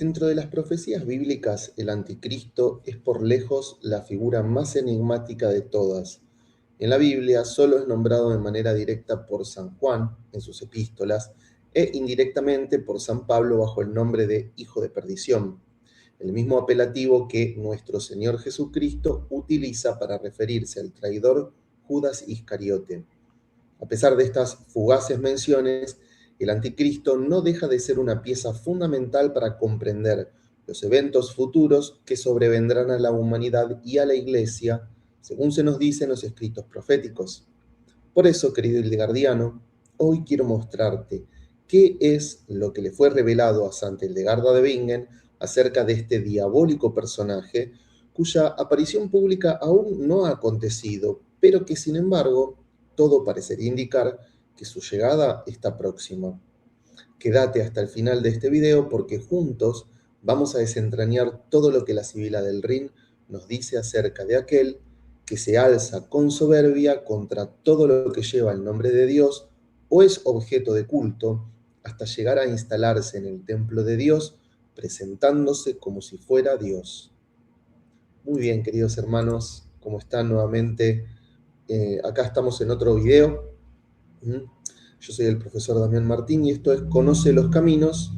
Dentro de las profecías bíblicas, el anticristo es por lejos la figura más enigmática de todas. En la Biblia solo es nombrado de manera directa por San Juan en sus epístolas e indirectamente por San Pablo bajo el nombre de Hijo de Perdición, el mismo apelativo que nuestro Señor Jesucristo utiliza para referirse al traidor Judas Iscariote. A pesar de estas fugaces menciones, el anticristo no deja de ser una pieza fundamental para comprender los eventos futuros que sobrevendrán a la humanidad y a la Iglesia, según se nos dice en los escritos proféticos. Por eso, querido Hildegardiano, hoy quiero mostrarte qué es lo que le fue revelado a Santa Hildegarda de Bingen acerca de este diabólico personaje, cuya aparición pública aún no ha acontecido, pero que sin embargo todo parecería indicar que su llegada está próxima. Quédate hasta el final de este video porque juntos vamos a desentrañar todo lo que la Sibila del Rin nos dice acerca de aquel que se alza con soberbia contra todo lo que lleva el nombre de Dios o es objeto de culto, hasta llegar a instalarse en el templo de Dios, presentándose como si fuera Dios. Muy bien, queridos hermanos, ¿cómo están nuevamente? Acá estamos en otro video. Yo soy el profesor Damián Martín y esto es Conoce los Caminos,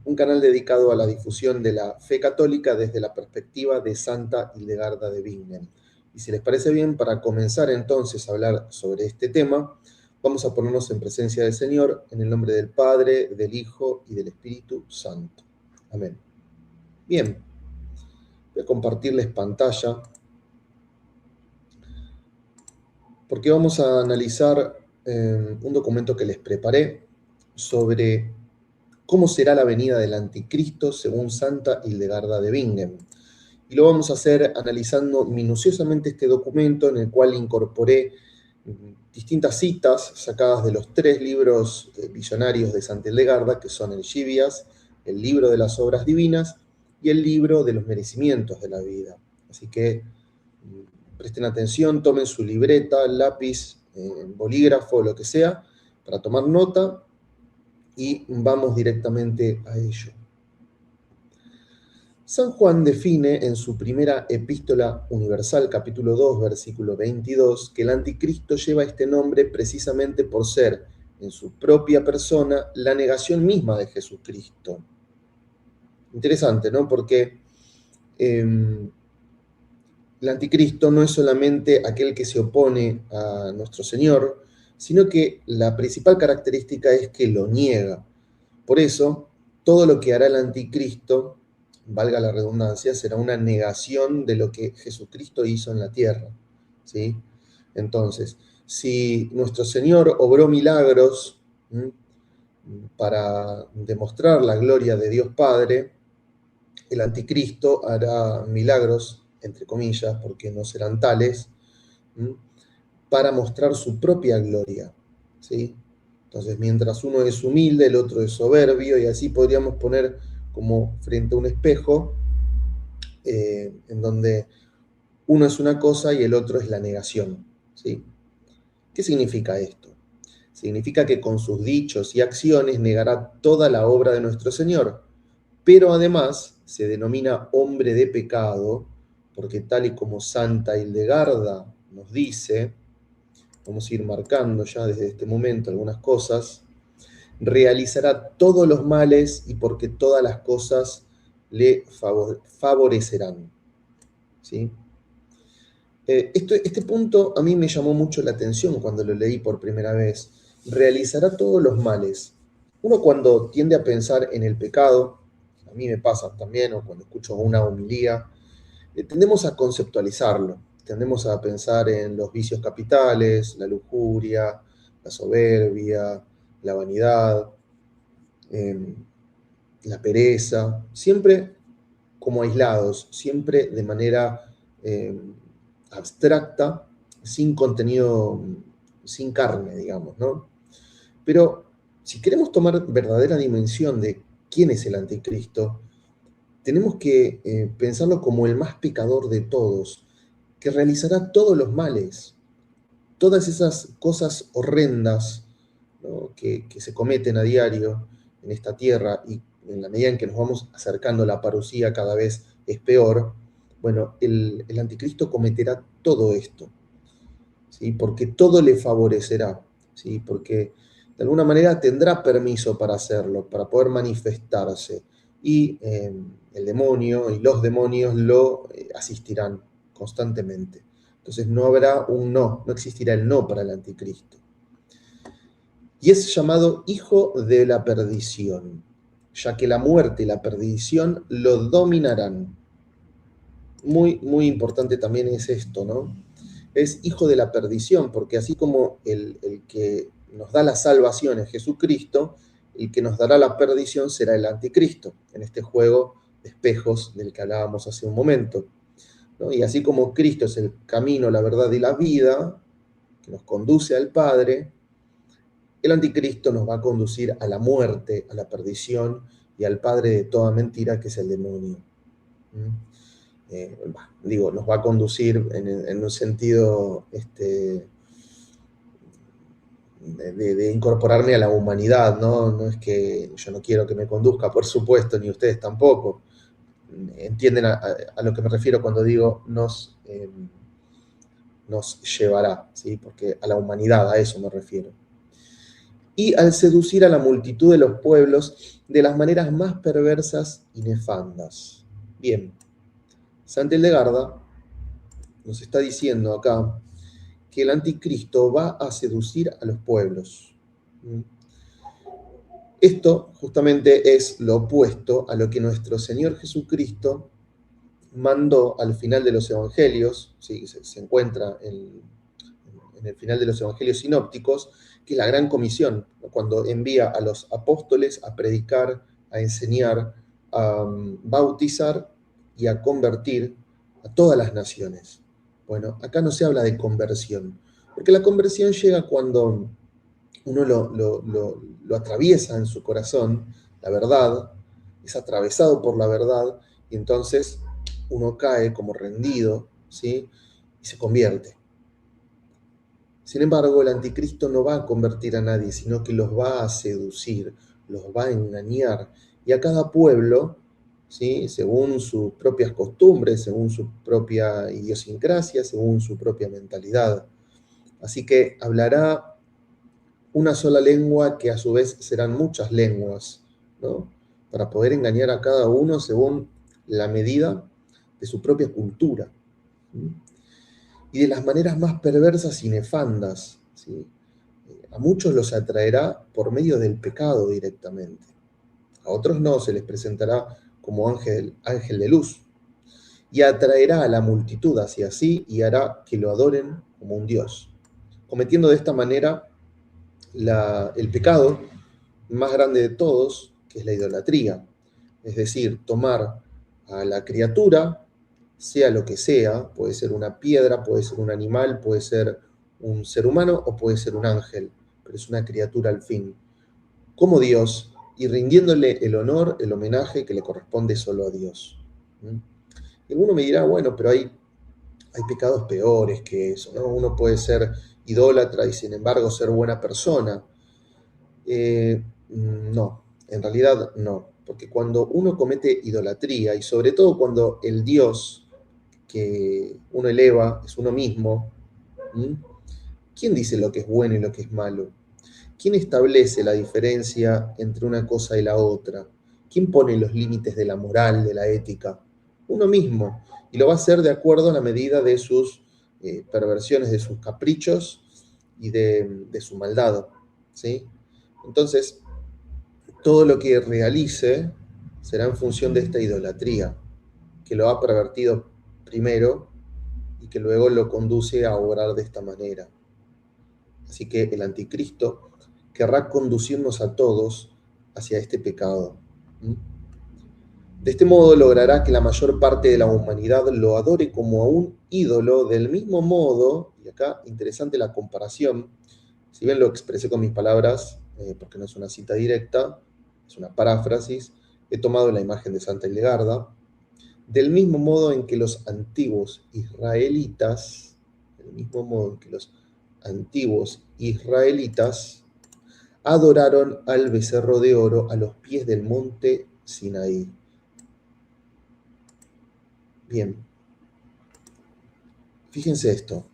un canal dedicado a la difusión de la fe católica desde la perspectiva de Santa Hildegarda de Bingen. Y si les parece bien, para comenzar entonces a hablar sobre este tema, vamos a ponernos en presencia del Señor, en el nombre del Padre, del Hijo y del Espíritu Santo. Amén. Bien, voy a compartirles pantalla porque vamos a analizar un documento que les preparé sobre cómo será la venida del anticristo según Santa Hildegarda de Bingen. Y lo vamos a hacer analizando minuciosamente este documento en el cual incorporé distintas citas sacadas de los 3 libros visionarios de Santa Hildegarda, que son el Givias, el libro de las obras divinas y el libro de los merecimientos de la vida. Así que presten atención, tomen su libreta, lápiz, bolígrafo, lo que sea, para tomar nota y vamos directamente a ello. San Juan define en su primera epístola universal, capítulo 2, versículo 22, que el anticristo lleva este nombre precisamente por ser, en su propia persona, la negación misma de Jesucristo. Interesante, ¿no? Porque el anticristo no es solamente aquel que se opone a nuestro Señor, sino que la principal característica es que lo niega. Por eso, todo lo que hará el anticristo, valga la redundancia, será una negación de lo que Jesucristo hizo en la tierra, ¿sí? Entonces, si nuestro Señor obró milagros para demostrar la gloria de Dios Padre, el anticristo hará milagros, entre comillas, porque no serán tales, para mostrar su propia gloria, ¿sí? Entonces, mientras uno es humilde, el otro es soberbio, y así podríamos poner como frente a un espejo, en donde uno es una cosa y el otro es la negación, ¿sí? ¿Qué significa esto? Significa que con sus dichos y acciones negará toda la obra de nuestro Señor, pero además se denomina hombre de pecado, porque tal y como Santa Hildegarda nos dice, vamos a ir marcando ya desde este momento algunas cosas, realizará todos los males y porque todas las cosas le favorecerán. ¿Sí? Este punto a mí me llamó mucho la atención cuando lo leí por primera vez. Realizará todos los males. Uno cuando tiende a pensar en el pecado, a mí me pasa también, o cuando escucho una homilía, tendemos a conceptualizarlo. Tendemos a pensar en los vicios capitales, la lujuria, la soberbia, la vanidad, la pereza, siempre como aislados, siempre de manera abstracta, sin contenido, sin carne, digamos, ¿no? Pero si queremos tomar verdadera dimensión de quién es el anticristo, tenemos que pensarlo como el más pecador de todos, que realizará todos los males, todas esas cosas horrendas, ¿no? que se cometen a diario en esta tierra y en la medida en que nos vamos acercando a la parusía cada vez es peor, bueno, el anticristo cometerá todo esto, ¿sí? Porque todo le favorecerá, ¿sí? Porque de alguna manera tendrá permiso para hacerlo, para poder manifestarse. Y el demonio y los demonios lo asistirán constantemente. Entonces no habrá un no, no existirá el no para el anticristo. Y es llamado hijo de la perdición, ya que la muerte y la perdición lo dominarán. Muy, muy importante también es esto, ¿no? Es hijo de la perdición, porque así como el que nos da la salvación es Jesucristo, el que nos dará la perdición será el anticristo, en este juego de espejos del que hablábamos hace un momento, ¿no? Y así como Cristo es el camino, la verdad y la vida, que nos conduce al Padre, el anticristo nos va a conducir a la muerte, a la perdición y al padre de toda mentira, que es el demonio. Digo, nos va a conducir en un sentido de incorporarme a la humanidad, ¿no? No es que yo no quiero que me conduzca, por supuesto, ni ustedes tampoco. Entienden a lo que me refiero cuando digo nos llevará, ¿sí? Porque a la humanidad, a eso me refiero. Y al seducir a la multitud de los pueblos de las maneras más perversas y nefandas. Bien, Santa Hildegarda nos está diciendo acá que el anticristo va a seducir a los pueblos. Esto justamente es lo opuesto a lo que nuestro Señor Jesucristo mandó al final de los evangelios, ¿sí? Se encuentra en el final de los evangelios sinópticos, que es la gran comisión, ¿no? Cuando envía a los apóstoles a predicar, a enseñar, a bautizar y a convertir a todas las naciones. Bueno, acá no se habla de conversión, porque la conversión llega cuando uno lo atraviesa en su corazón, la verdad, es atravesado por la verdad, y entonces uno cae como rendido, ¿sí? Y se convierte. Sin embargo, el anticristo no va a convertir a nadie, sino que los va a seducir, los va a engañar. Y a cada pueblo, ¿sí? Según sus propias costumbres, según su propia idiosincrasia, según su propia mentalidad. Así que hablará una sola lengua que a su vez serán muchas lenguas, ¿no? Para poder engañar a cada uno según la medida de su propia cultura. ¿Sí? Y de las maneras más perversas y nefandas, ¿sí? A muchos los atraerá por medio del pecado directamente. A otros no, se les presentará como ángel de luz. Y atraerá a la multitud hacia sí y hará que lo adoren como un dios, cometiendo de esta manera el pecado más grande de todos, que es la idolatría. Es decir, tomar a la criatura, sea lo que sea, puede ser una piedra, puede ser un animal, puede ser un ser humano o puede ser un ángel, pero es una criatura al fin, como Dios, y rindiéndole el honor, el homenaje que le corresponde solo a Dios. Y alguno me dirá, bueno, pero hay pecados peores que eso, ¿no? Uno puede ser idólatra y sin embargo ser buena persona. No, en realidad no, porque cuando uno comete idolatría y sobre todo cuando el Dios que uno eleva es uno mismo, ¿m? ¿Quién dice lo que es bueno y lo que es malo? ¿Quién establece la diferencia entre una cosa y la otra? ¿Quién pone los límites de la moral, de la ética? Uno mismo. Y lo va a hacer de acuerdo a la medida de sus perversiones, de sus caprichos y de su maldad. ¿Sí? Entonces, todo lo que realice será en función de esta idolatría, que lo ha pervertido primero y que luego lo conduce a obrar de esta manera. Así que el anticristo querrá conducirnos a todos hacia este pecado. De este modo logrará que la mayor parte de la humanidad lo adore como a un ídolo, del mismo modo, y acá interesante la comparación, si bien lo expresé con mis palabras, porque no es una cita directa, es una paráfrasis, he tomado la imagen de Santa Hildegarda, del mismo modo en que los antiguos israelitas, del mismo modo en que los antiguos israelitas adoraron al becerro de oro a los pies del monte Sinaí. Bien, fíjense esto.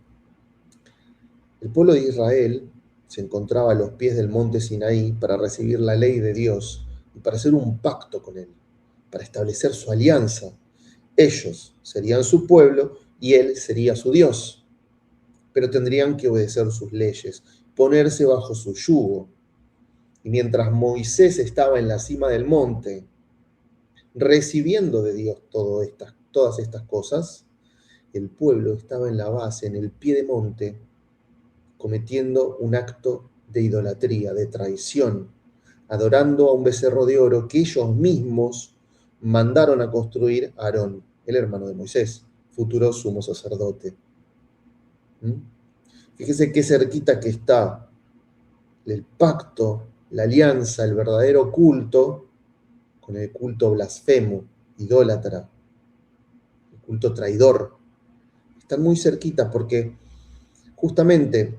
El pueblo de Israel se encontraba a los pies del monte Sinaí para recibir la ley de Dios y para hacer un pacto con él, para establecer su alianza. Ellos serían su pueblo y él sería su Dios, pero tendrían que obedecer sus leyes, ponerse bajo su yugo. Y mientras Moisés estaba en la cima del monte, recibiendo de Dios todas estas cosas, el pueblo estaba en la base, en el pie de monte, cometiendo un acto de idolatría, de traición, adorando a un becerro de oro que ellos mismos mandaron a construir a Aarón, el hermano de Moisés, futuro sumo sacerdote. Fíjese qué cerquita que está el pacto, la alianza, el verdadero culto, con el culto blasfemo, idólatra, el culto traidor. Están muy cerquita porque justamente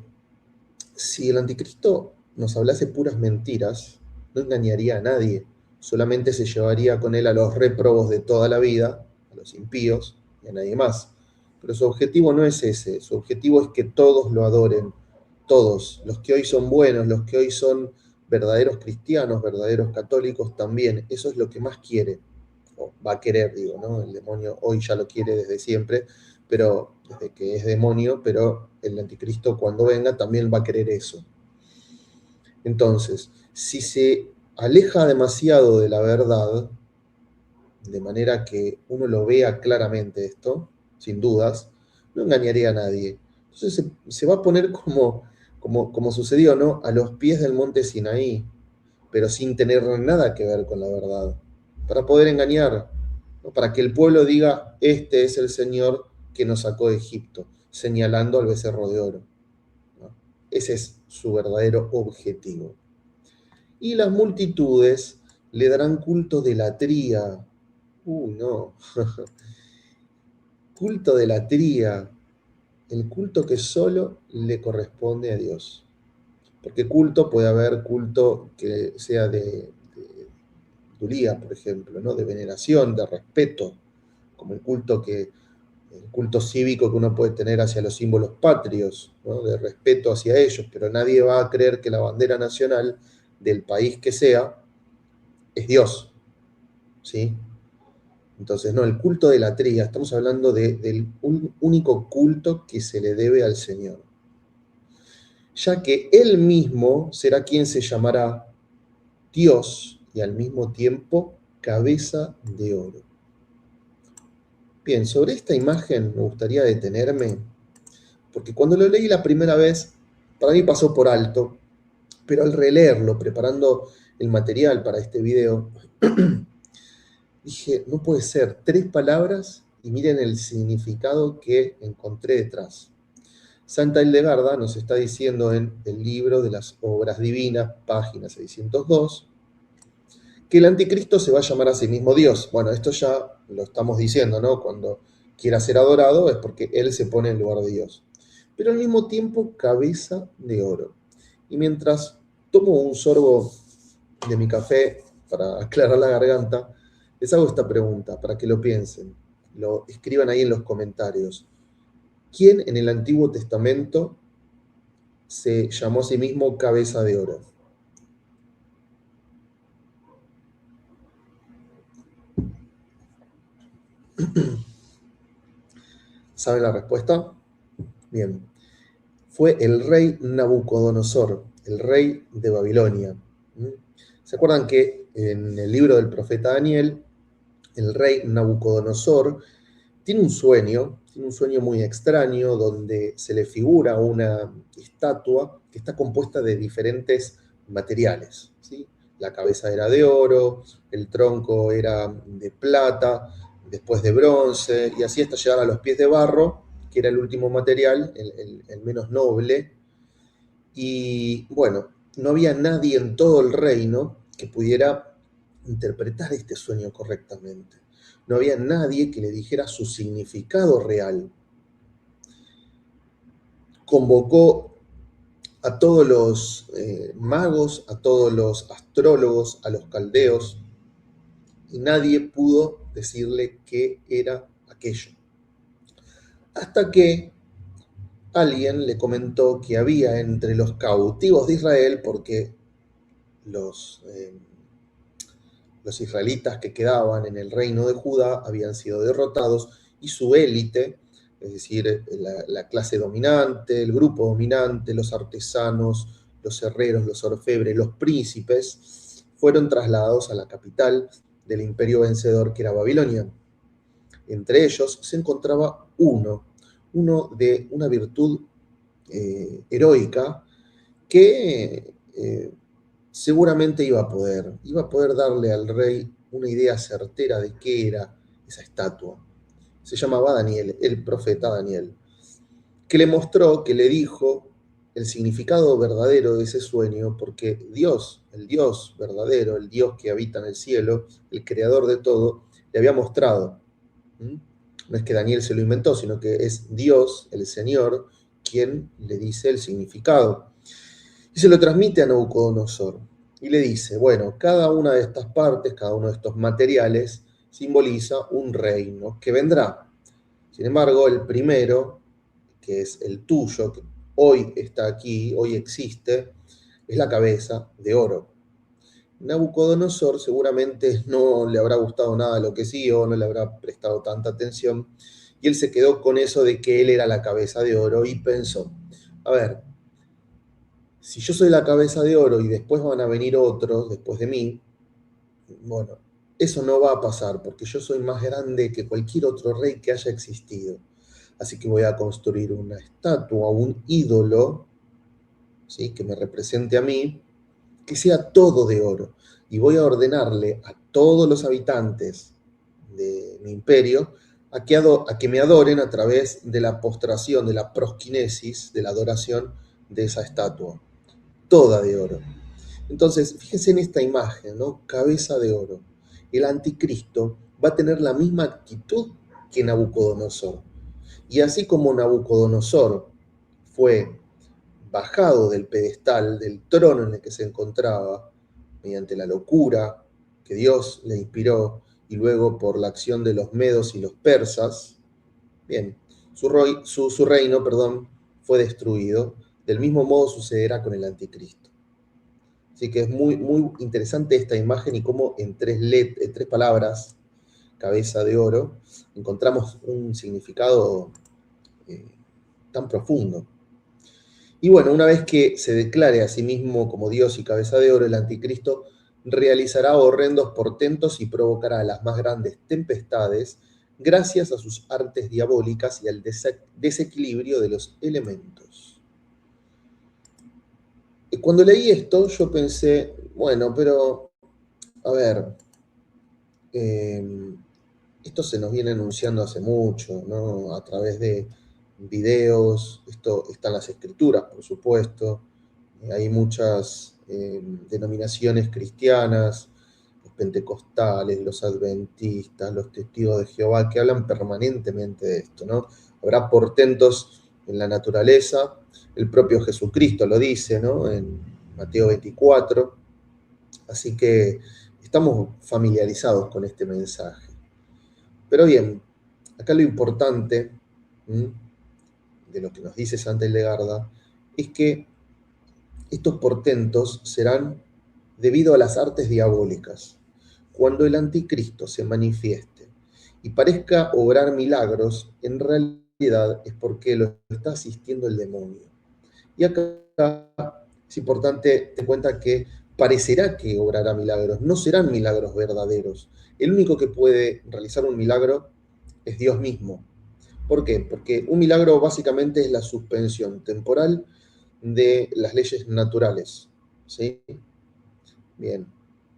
si el anticristo nos hablase puras mentiras, no engañaría a nadie, solamente se llevaría con él a los réprobos de toda la vida, a los impíos y a nadie más. Pero su objetivo no es ese, su objetivo es que todos lo adoren, todos, los que hoy son buenos, los que hoy son verdaderos cristianos, verdaderos católicos también, eso es lo que más quiere, o va a querer, digo, ¿no? El demonio hoy ya lo quiere desde siempre, pero desde que es demonio, pero el anticristo cuando venga también va a querer eso. Entonces, si se aleja demasiado de la verdad, de manera que uno lo vea claramente esto, sin dudas, no engañaría a nadie. Entonces se va a poner como sucedió, ¿no? A los pies del monte Sinaí, pero sin tener nada que ver con la verdad, para poder engañar, ¿no? Para que el pueblo diga, este es el Señor que nos sacó de Egipto, señalando al becerro de oro, ¿no? Ese es su verdadero objetivo. Y las multitudes le darán culto de latría. No. Culto de latría, el culto que solo le corresponde a Dios. Porque culto puede haber culto que sea de dulía, por ejemplo, ¿no? De veneración, de respeto, como el culto cívico que uno puede tener hacia los símbolos patrios, ¿no? De respeto hacia ellos, pero nadie va a creer que la bandera nacional del país que sea es Dios, ¿sí? Entonces, no, el culto de latría, estamos hablando del único culto que se le debe al Señor, ya que Él mismo será quien se llamará Dios y al mismo tiempo cabeza de oro. Bien, sobre esta imagen me gustaría detenerme, porque cuando lo leí la primera vez, para mí pasó por alto, pero al releerlo, preparando el material para este video, dije, no puede ser, 3 palabras y miren el significado que encontré detrás. Santa Hildegarda nos está diciendo en el libro de las obras divinas, página 602, que el anticristo se va a llamar a sí mismo Dios. Bueno, esto ya lo estamos diciendo, ¿no? Cuando quiera ser adorado es porque él se pone en lugar de Dios. Pero al mismo tiempo, cabeza de oro. Y mientras tomo un sorbo de mi café para aclarar la garganta, les hago esta pregunta para que lo piensen, lo escriban ahí en los comentarios. ¿Quién en el Antiguo Testamento se llamó a sí mismo cabeza de oro? ¿Saben la respuesta? Bien, fue el rey Nabucodonosor, el rey de Babilonia. ¿Se acuerdan que en el libro del profeta Daniel, el rey Nabucodonosor tiene un sueño muy extraño donde se le figura una estatua que está compuesta de diferentes materiales, ¿sí? La cabeza era de oro, el tronco era de plata, después de bronce, y así hasta llegar a los pies de barro, que era el último material, el menos noble. Y bueno, no había nadie en todo el reino que pudiera interpretar este sueño correctamente. No había nadie que le dijera su significado real. Convocó a todos los magos, a todos los astrólogos, a los caldeos, y nadie pudo decirle qué era aquello. Hasta que alguien le comentó que había entre los cautivos de Israel, porque los, eh, los israelitas que quedaban en el reino de Judá habían sido derrotados y su élite, es decir, la clase dominante, el grupo dominante, los artesanos, los herreros, los orfebres, los príncipes, fueron trasladados a la capital del imperio vencedor que era Babilonia. Entre ellos se encontraba uno de una virtud heroica que seguramente iba a poder darle al rey una idea certera de qué era esa estatua. Se llamaba Daniel, el profeta Daniel, que le mostró, que le dijo el significado verdadero de ese sueño, porque Dios, el Dios verdadero, el Dios que habita en el cielo, el creador de todo, le había mostrado. No es que Daniel se lo inventó, sino que es Dios, el Señor, quien le dice el significado. Y se lo transmite a Nabucodonosor. Y le dice, bueno, cada una de estas partes, cada uno de estos materiales, simboliza un reino que vendrá. Sin embargo, el primero, que es el tuyo, que hoy está aquí, hoy existe, es la cabeza de oro. Nabucodonosor seguramente no le habrá gustado nada lo que siguió, no le habrá prestado tanta atención, y él se quedó con eso de que él era la cabeza de oro y pensó, a ver, si yo soy la cabeza de oro y después van a venir otros después de mí, bueno, eso no va a pasar porque yo soy más grande que cualquier otro rey que haya existido. Así que voy a construir una estatua, un ídolo, ¿sí?, que me represente a mí, que sea todo de oro. Y voy a ordenarle a todos los habitantes de mi imperio a que me adoren a través de la postración, de la prosquinesis, de la adoración de esa estatua, toda de oro. Entonces, fíjense en esta imagen, ¿no? Cabeza de oro. El anticristo va a tener la misma actitud que Nabucodonosor. Y así como Nabucodonosor fue bajado del pedestal, del trono en el que se encontraba, mediante la locura que Dios le inspiró, y luego por la acción de los medos y los persas, bien, su reino, perdón, fue destruido. Del mismo modo sucederá con el anticristo. Así que es muy, muy interesante esta imagen y cómo en tres palabras, cabeza de oro, encontramos un significado eh, tan profundo. Y bueno, una vez que se declare a sí mismo como Dios y cabeza de oro, el anticristo realizará horrendos portentos y provocará las más grandes tempestades gracias a sus artes diabólicas y al desequilibrio de los elementos. Y cuando leí esto, yo pensé, bueno, pero, a ver, esto se nos viene anunciando hace mucho, ¿no? A través de videos, esto está en las escrituras, por supuesto. Hay muchas denominaciones cristianas, los pentecostales, los adventistas, los testigos de Jehová, que hablan permanentemente de esto, ¿no? Habrá portentos en la naturaleza, el propio Jesucristo lo dice, ¿no? En Mateo 24, así que estamos familiarizados con este mensaje. Pero bien, acá lo importante de lo que nos dice Santa Hildegarda es que estos portentos serán debido a las artes diabólicas. Cuando el anticristo se manifieste y parezca obrar milagros, en realidad es porque lo está asistiendo el demonio. Y acá es importante tener en cuenta que parecerá que obrará milagros, no serán milagros verdaderos. El único que puede realizar un milagro es Dios mismo. ¿Por qué? Porque un milagro básicamente es la suspensión temporal de las leyes naturales, ¿sí? Bien,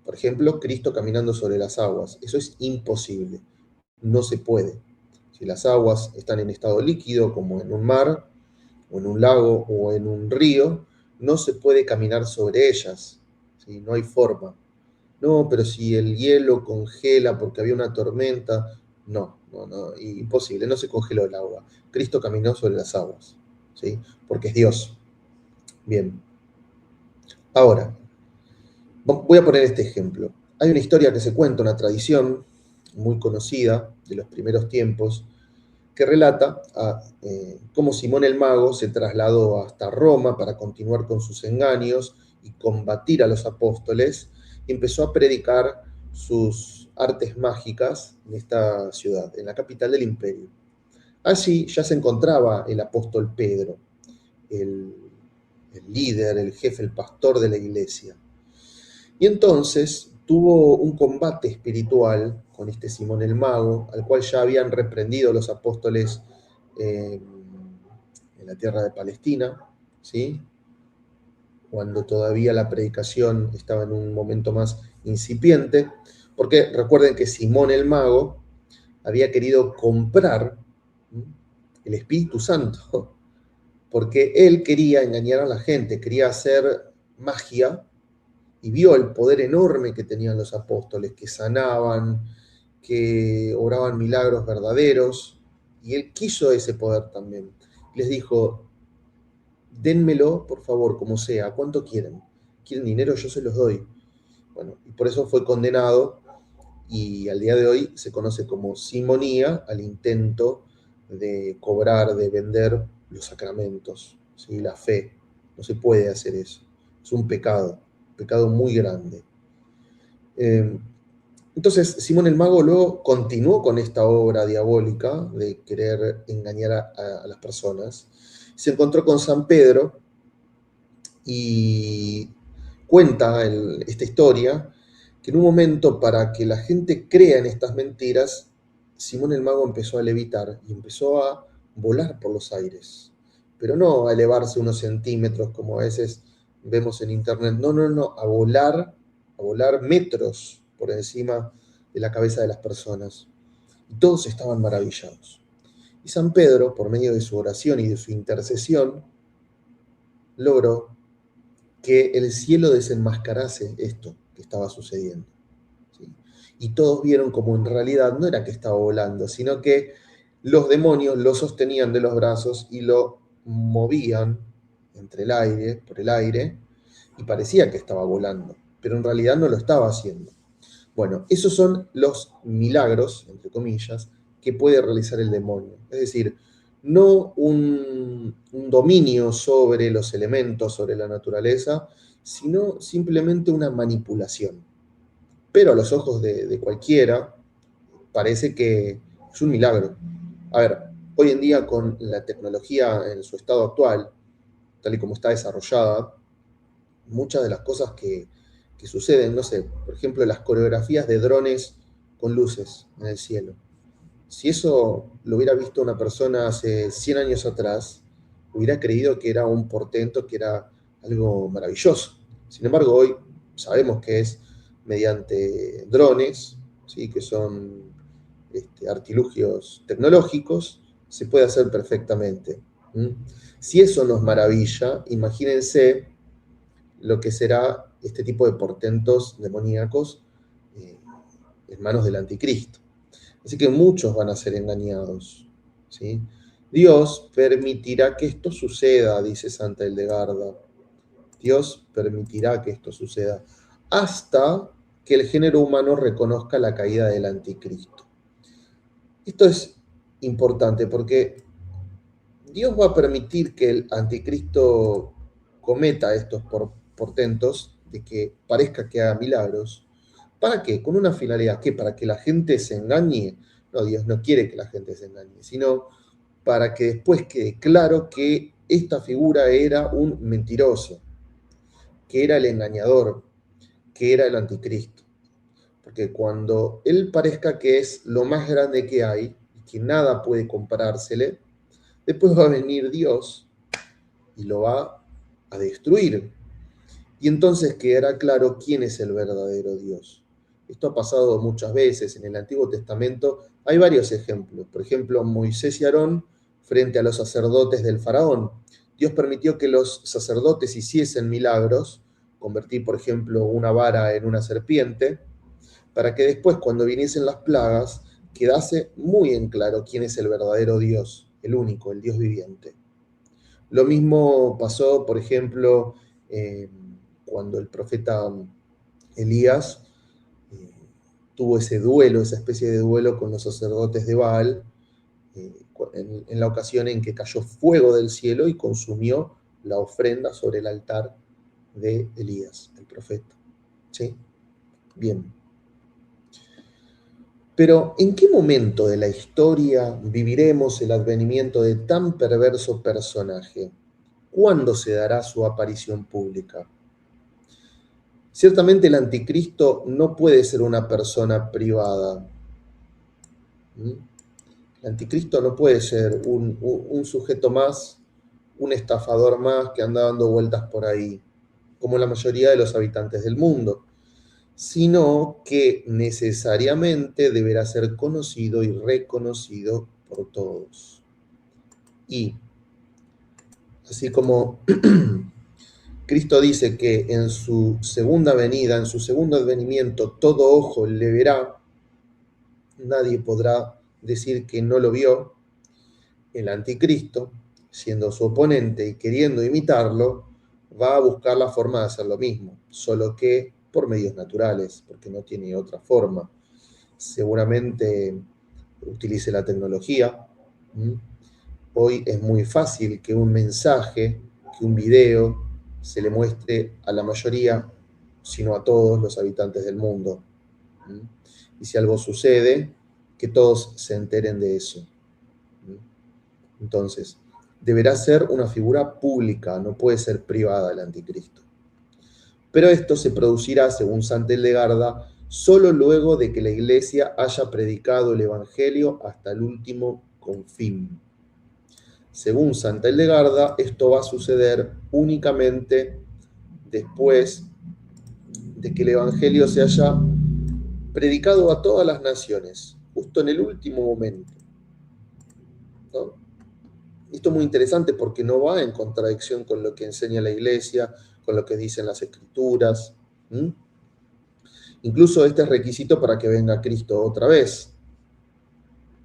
por ejemplo, Cristo caminando sobre las aguas. Eso es imposible, no se puede. Si las aguas están en estado líquido, como en un mar, o en un lago, o en un río, no se puede caminar sobre ellas, ¿sí? No hay forma. No, pero si el hielo congela porque había una tormenta, no, imposible, no se congeló el agua. Cristo caminó sobre las aguas, ¿sí? Porque es Dios. Bien, ahora, voy a poner este ejemplo. Hay una historia que se cuenta, una tradición muy conocida de los primeros tiempos, que relata cómo Simón el Mago se trasladó hasta Roma para continuar con sus engaños y combatir a los apóstoles, y empezó a predicar sus artes mágicas en esta ciudad, en la capital del imperio. Allí ya se encontraba el apóstol Pedro, el, el líder, el jefe, el pastor de la iglesia. Y entonces tuvo un combate espiritual con este Simón el Mago, al cual ya habían reprendido los apóstoles eh, en la tierra de Palestina, ¿sí? Cuando todavía la predicación estaba en un momento más incipiente, porque recuerden que Simón el Mago había querido comprar el Espíritu Santo, porque él quería engañar a la gente, quería hacer magia, y vio el poder enorme que tenían los apóstoles, que sanaban, que obraban milagros verdaderos, y él quiso ese poder también. Les dijo, dénmelo, por favor, como sea, ¿cuánto quieren? ¿Quieren dinero? Yo se los doy. Bueno, y por eso fue condenado, y al día de hoy se conoce como simonía al intento de cobrar, de vender los sacramentos, ¿sí? La fe. No se puede hacer eso. Es un pecado muy grande. Eh, entonces, Simón el Mago luego continuó con esta obra diabólica de querer engañar a las personas. Se encontró con San Pedro y cuenta esta historia que en un momento, para que la gente crea en estas mentiras, Simón el Mago empezó a levitar y empezó a volar por los aires, pero no a elevarse unos centímetros como a veces vemos en internet, no, no, no, a volar metros por encima de la cabeza de las personas. Y todos estaban maravillados. Y San Pedro, por medio de su oración y de su intercesión, logró que el cielo desenmascarase esto que estaba sucediendo. ¿Sí? Y todos vieron como en realidad no era que estaba volando, sino que los demonios lo sostenían de los brazos y lo movían entre el aire, por el aire, y parecía que estaba volando, pero en realidad no lo estaba haciendo. Bueno, esos son los milagros, entre comillas, que puede realizar el demonio. Es decir, no un dominio sobre los elementos, sobre la naturaleza, sino simplemente una manipulación. Pero a los ojos de cualquiera parece que es un milagro. A ver, hoy en día con la tecnología en su estado actual, tal y como está desarrollada, muchas de las cosas que suceden, no sé, por ejemplo, las coreografías de drones con luces en el cielo. Si eso lo hubiera visto una persona hace 100 años atrás, hubiera creído que era un portento, que era algo maravilloso. Sin embargo, hoy sabemos que es mediante drones, ¿sí? Que son artilugios tecnológicos, se puede hacer perfectamente. ¿Mm? Si eso nos maravilla, imagínense lo que será este tipo de portentos demoníacos eh, en manos del anticristo. Así que muchos van a ser engañados. ¿Sí? Dios permitirá que esto suceda, dice Santa Hildegarda. Dios permitirá que esto suceda hasta que el género humano reconozca la caída del anticristo. Esto es importante porque Dios va a permitir que el anticristo cometa estos portentos de que parezca que haga milagros. ¿Para qué? Con una finalidad, ¿qué? Para que la gente se engañe. No, Dios no quiere que la gente se engañe, sino para que después quede claro que esta figura era un mentiroso, que era el engañador, que era el anticristo. Porque cuando él parezca que es lo más grande que hay y que nada puede comparársele, después va a venir Dios y lo va a destruir. Y entonces quedará claro quién es el verdadero Dios. Esto ha pasado muchas veces en el Antiguo Testamento. Hay varios ejemplos. Por ejemplo, Moisés y Aarón frente a los sacerdotes del faraón. Dios permitió que los sacerdotes hiciesen milagros, convertir, por ejemplo, una vara en una serpiente, para que después, cuando viniesen las plagas, quedase muy en claro quién es el verdadero Dios, el único, el Dios viviente. Lo mismo pasó, por ejemplo, cuando el profeta Elías eh, tuvo ese duelo, esa especie de duelo con los sacerdotes de Baal, en la ocasión en que cayó fuego del cielo y consumió la ofrenda sobre el altar de Elías, el profeta. ¿Sí? Bien. Pero, ¿en qué momento de la historia viviremos el advenimiento de tan perverso personaje? ¿Cuándo se dará su aparición pública? Ciertamente el anticristo no puede ser una persona privada. ¿Mm? El anticristo no puede ser un sujeto más, un estafador más que anda dando vueltas por ahí, como la mayoría de los habitantes del mundo, sino que necesariamente deberá ser conocido y reconocido por todos. Y así como Cristo dice que en su segunda venida, en su segundo advenimiento, todo ojo le verá, nadie podrá decir que no lo vio. El anticristo, siendo su oponente y queriendo imitarlo, va a buscar la forma de hacer lo mismo, solo que por medios naturales, porque no tiene otra forma. Seguramente utilice la tecnología. ¿Mm? Hoy es muy fácil que un mensaje, que un video, se le muestre a la mayoría, sino a todos los habitantes del mundo. ¿Mm? Y si algo sucede, que todos se enteren de eso. ¿Mm? Entonces, deberá ser una figura pública, no puede ser privada el anticristo. Pero esto se producirá, según Santa Hildegarda, solo luego de que la Iglesia haya predicado el Evangelio hasta el último confín. Según Santa Hildegarda, esto va a suceder únicamente después de que el Evangelio se haya predicado a todas las naciones, justo en el último momento, ¿no? Esto es muy interesante porque no va en contradicción con lo que enseña la Iglesia, con lo que dicen las Escrituras. ¿Mm? Incluso este es requisito para que venga Cristo otra vez,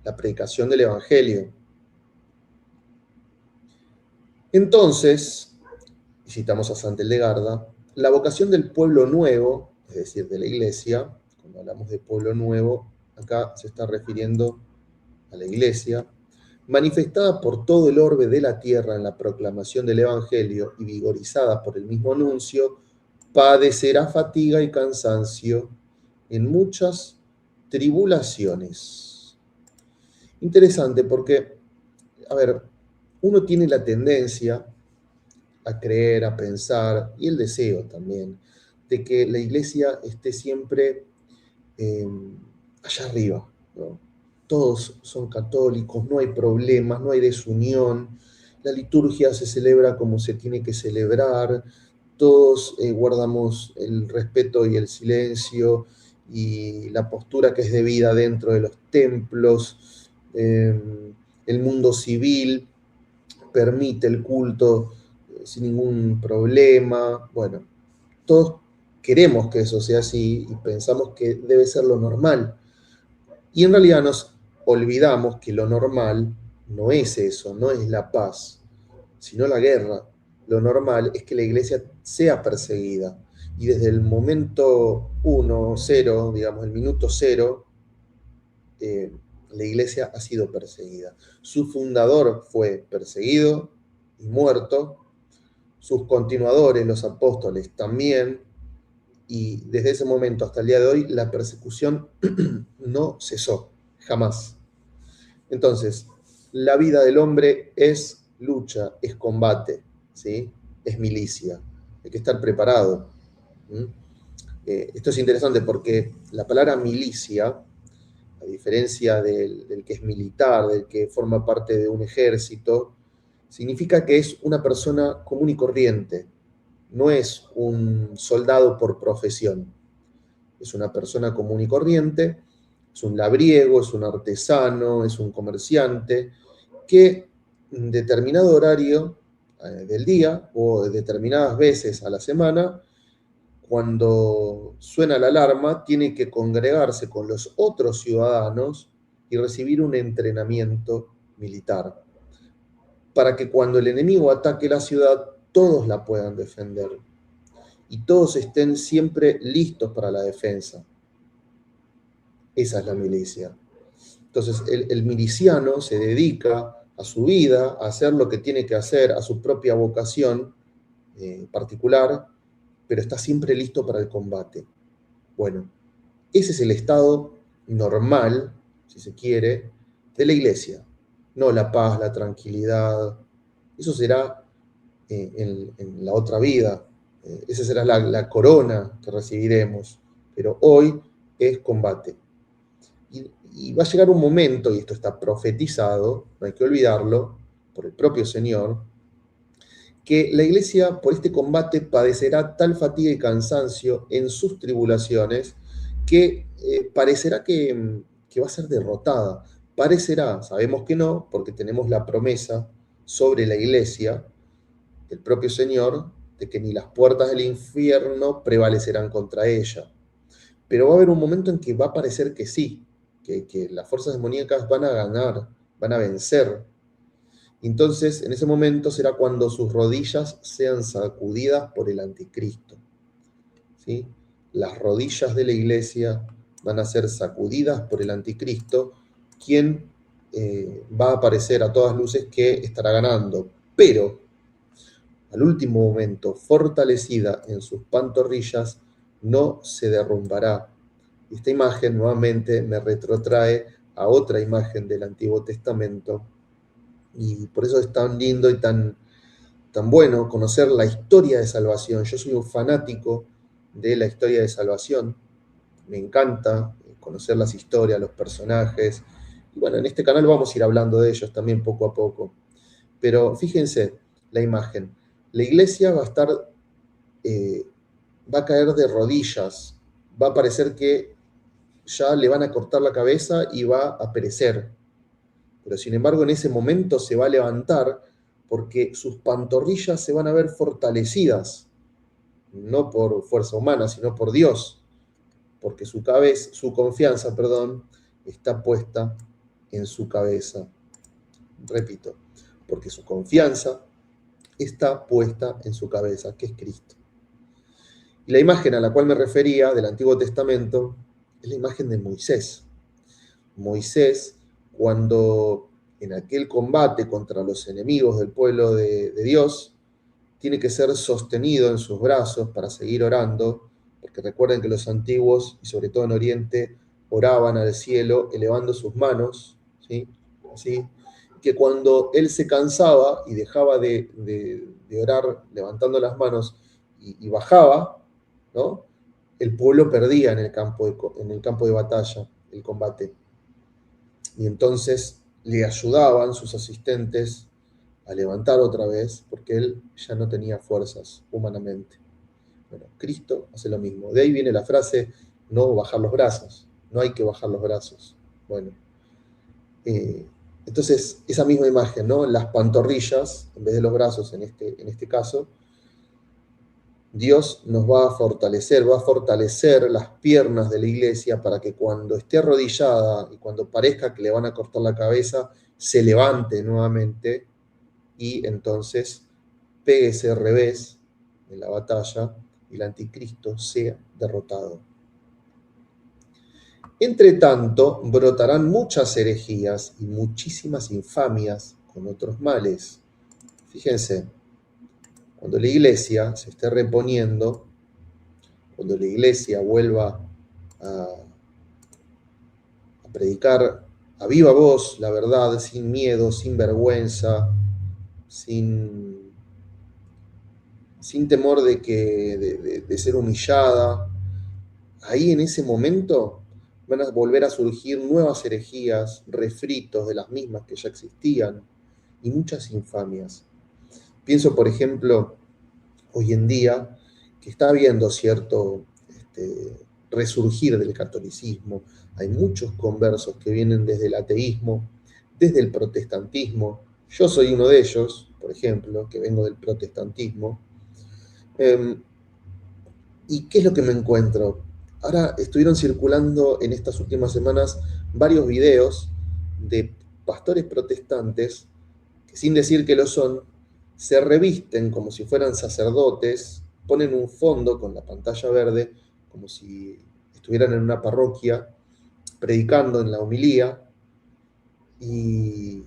la predicación del Evangelio. Entonces, citamos a Santa Hildegarda, la vocación del pueblo nuevo, es decir, de la Iglesia, cuando hablamos de pueblo nuevo, acá se está refiriendo a la Iglesia, manifestada por todo el orbe de la tierra en la proclamación del Evangelio y vigorizada por el mismo anuncio, padecerá fatiga y cansancio en muchas tribulaciones. Interesante porque, a ver, uno tiene la tendencia a creer, a pensar, y el deseo también, de que la iglesia esté siempre eh, allá arriba, ¿no? Todos son católicos, no hay problemas, no hay desunión, la liturgia se celebra como se tiene que celebrar, todos guardamos el respeto y el silencio y la postura que es debida dentro de los templos, el mundo civil permite el culto sin ningún problema. Bueno, todos queremos que eso sea así y pensamos que debe ser lo normal. Y en realidad nos olvidamos que lo normal no es eso, no es la paz, sino la guerra. Lo normal es que la iglesia sea perseguida. Y desde el momento uno, cero, digamos, el minuto cero, eh, la iglesia ha sido perseguida. Su fundador fue perseguido y muerto, sus continuadores, los apóstoles, también, y desde ese momento hasta el día de hoy la persecución no cesó, jamás. Entonces, la vida del hombre es lucha, es combate, ¿sí? Es milicia, hay que estar preparado. ¿Mm? Esto es interesante porque la palabra milicia, a diferencia del que es militar, del que forma parte de un ejército, significa que es una persona común y corriente, no es un soldado por profesión, es una persona común y corriente, es un labriego, es un artesano, es un comerciante, que en determinado horario del día o determinadas veces a la semana, cuando suena la alarma, tiene que congregarse con los otros ciudadanos y recibir un entrenamiento militar. para que cuando el enemigo ataque la ciudad, todos la puedan defender y todos estén siempre listos para la defensa. Esa es la milicia. Entonces, el miliciano se dedica a su vida, a hacer lo que tiene que hacer, a su propia vocación particular, pero está siempre listo para el combate. Bueno, ese es el estado normal, si se quiere, de la iglesia. No la paz, la tranquilidad. Eso será en la otra vida. Esa será la corona que recibiremos. Pero hoy es combate. Y va a llegar un momento, y esto está profetizado, no hay que olvidarlo, por el propio Señor, que la iglesia por este combate padecerá tal fatiga y cansancio en sus tribulaciones que parecerá que va a ser derrotada. Parecerá, sabemos que no, porque tenemos la promesa sobre la iglesia del propio Señor de que ni las puertas del infierno prevalecerán contra ella. Pero va a haber un momento en que va a parecer que sí, que las fuerzas demoníacas van a ganar, van a vencer. Entonces, en ese momento será cuando sus rodillas sean sacudidas por el anticristo. ¿Sí? Las rodillas de la iglesia van a ser sacudidas por el anticristo, quien va a aparecer a todas luces que estará ganando. Pero, al último momento, fortalecida en sus pantorrillas, no se derrumbará. Esta imagen nuevamente me retrotrae a otra imagen del Antiguo Testamento, y por eso es tan lindo y tan bueno conocer la historia de salvación. Yo soy un fanático de la historia de salvación, me encanta conocer las historias, los personajes, y bueno, en este canal vamos a ir hablando de ellos también poco a poco. Pero fíjense la imagen, la iglesia va a estar, va a caer de rodillas, va a parecer que ya le van a cortar la cabeza y va a perecer. Pero sin embargo en ese momento se va a levantar porque sus pantorrillas se van a ver fortalecidas, no por fuerza humana, sino por Dios, porque su confianza, está puesta en su cabeza. Repito, porque su confianza está puesta en su cabeza, que es Cristo. Y la imagen a la cual me refería del Antiguo Testamento es la imagen de Moisés. Moisés, cuando en aquel combate contra los enemigos del pueblo de Dios, tiene que ser sostenido en sus brazos para seguir orando, porque recuerden que los antiguos, y sobre todo en Oriente, oraban al cielo elevando sus manos, ¿sí? Así, que cuando él se cansaba y dejaba de orar levantando las manos y bajaba, ¿no? El pueblo perdía en el campo de batalla, el combate. Y entonces le ayudaban sus asistentes a levantar otra vez, porque él ya no tenía fuerzas humanamente. Bueno, Cristo hace lo mismo. De ahí viene la frase, no bajar los brazos, no hay que bajar los brazos. Bueno, entonces esa misma imagen, ¿no? Las pantorrillas, en vez de los brazos en este caso, Dios nos va a fortalecer las piernas de la iglesia para que cuando esté arrodillada y cuando parezca que le van a cortar la cabeza, se levante nuevamente y entonces pegue ese revés en la batalla y el anticristo sea derrotado. Entre tanto, brotarán muchas herejías y muchísimas infamias con otros males. Fíjense, cuando la iglesia se esté reponiendo, cuando la iglesia vuelva a predicar a viva voz la verdad, sin miedo, sin vergüenza, sin temor de ser humillada, ahí en ese momento van a volver a surgir nuevas herejías, refritos de las mismas que ya existían y muchas infamias. Pienso, por ejemplo, hoy en día que está habiendo cierto resurgir del catolicismo. Hay muchos conversos que vienen desde el ateísmo, desde el protestantismo. Yo soy uno de ellos, por ejemplo, que vengo del protestantismo. ¿Y qué es lo que me encuentro? Ahora estuvieron circulando en estas últimas semanas varios videos de pastores protestantes que sin decir que lo son, se revisten como si fueran sacerdotes, ponen un fondo con la pantalla verde, como si estuvieran en una parroquia, predicando en la homilía, y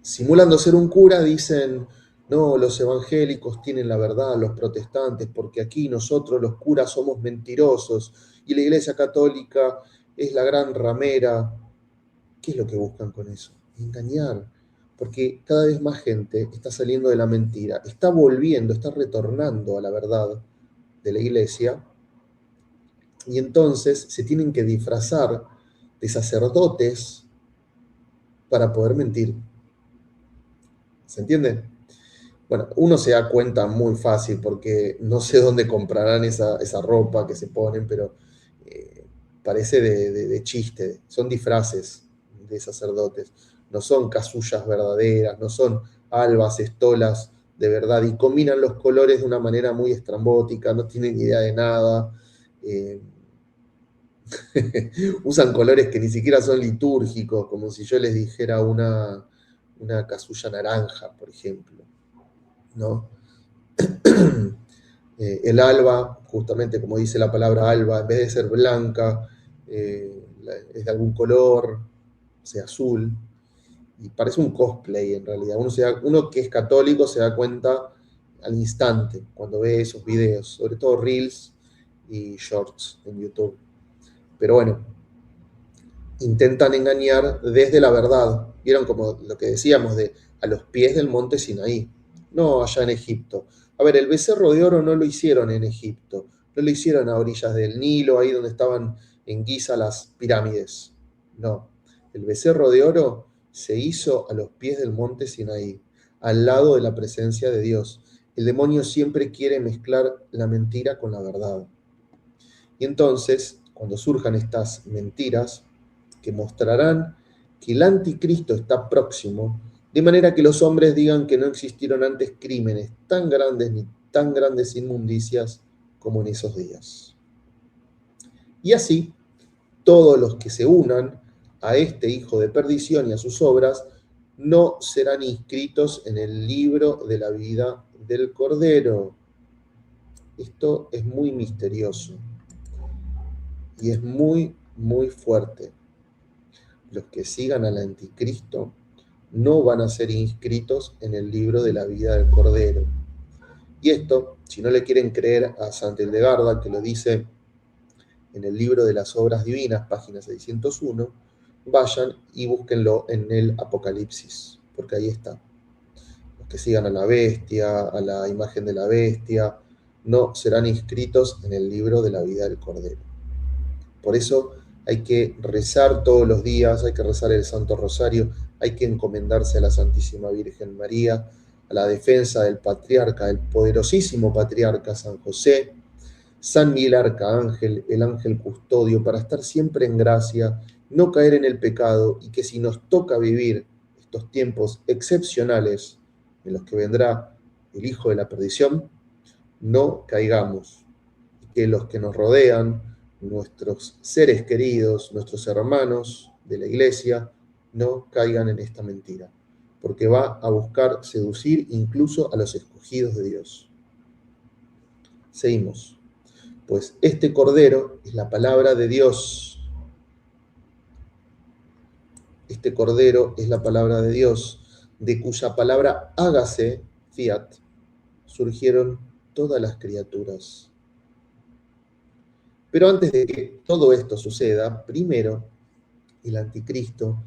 simulando ser un cura dicen, no, los evangélicos tienen la verdad, los protestantes, porque aquí nosotros los curas somos mentirosos y la Iglesia Católica es la gran ramera. ¿Qué es lo que buscan con eso? Engañar, porque cada vez más gente está saliendo de la mentira, está volviendo, está retornando a la verdad de la Iglesia, y entonces se tienen que disfrazar de sacerdotes para poder mentir. ¿Se entiende? Bueno, uno se da cuenta muy fácil porque no sé dónde comprarán esa ropa que se ponen, pero parece de chiste. Son disfraces de sacerdotes. No son casullas verdaderas, no son albas, estolas de verdad. Y combinan los colores de una manera muy estrambótica, no tienen idea de nada. Eh, usan colores que ni siquiera son litúrgicos, como si yo les dijera una casulla naranja, por ejemplo, ¿no? El alba, justamente como dice la palabra alba, en vez de ser blanca, es de algún color, o sea, azul, y parece un cosplay en realidad. Uno que es católico se da cuenta al instante cuando ve esos videos, sobre todo reels y shorts en YouTube. Pero bueno, intentan engañar desde la verdad. Vieron como lo que decíamos de a los pies del monte Sinaí, no allá en Egipto. A ver, el becerro de oro no lo hicieron en Egipto, no lo hicieron a orillas del Nilo, ahí donde estaban en Giza las pirámides. No, el becerro de oro se hizo a los pies del monte Sinaí, al lado de la presencia de Dios. El demonio siempre quiere mezclar la mentira con la verdad. Y entonces, cuando surjan estas mentiras, que mostrarán que el anticristo está próximo, de manera que los hombres digan que no existieron antes crímenes tan grandes ni tan grandes inmundicias como en esos días. Y así, todos los que se unan a este hijo de perdición y a sus obras no serán inscritos en el libro de la vida del Cordero. Esto es muy misterioso y es muy, muy fuerte. Los que sigan al anticristo no van a ser inscritos en el libro de la vida del Cordero. Y esto, si no le quieren creer a Sant Hildegarda, que lo dice en el libro de las obras divinas, página 601, vayan y búsquenlo en el Apocalipsis, porque ahí está. Los que sigan a la bestia, a la imagen de la bestia, no serán inscritos en el libro de la vida del Cordero. Por eso hay que rezar todos los días, hay que rezar el Santo Rosario, hay que encomendarse a la Santísima Virgen María, a la defensa del patriarca, del poderosísimo patriarca San José, San Miguel Arcángel, el ángel custodio, para estar siempre en gracia, no caer en el pecado y que si nos toca vivir estos tiempos excepcionales en los que vendrá el Hijo de la perdición, no caigamos. Y que los que nos rodean, nuestros seres queridos, nuestros hermanos de la iglesia, no caigan en esta mentira, porque va a buscar seducir incluso a los escogidos de Dios. Seguimos. Pues este cordero es la palabra de Dios. Este cordero es la palabra de Dios, de cuya palabra hágase, fiat, surgieron todas las criaturas. Pero antes de que todo esto suceda, primero, el anticristo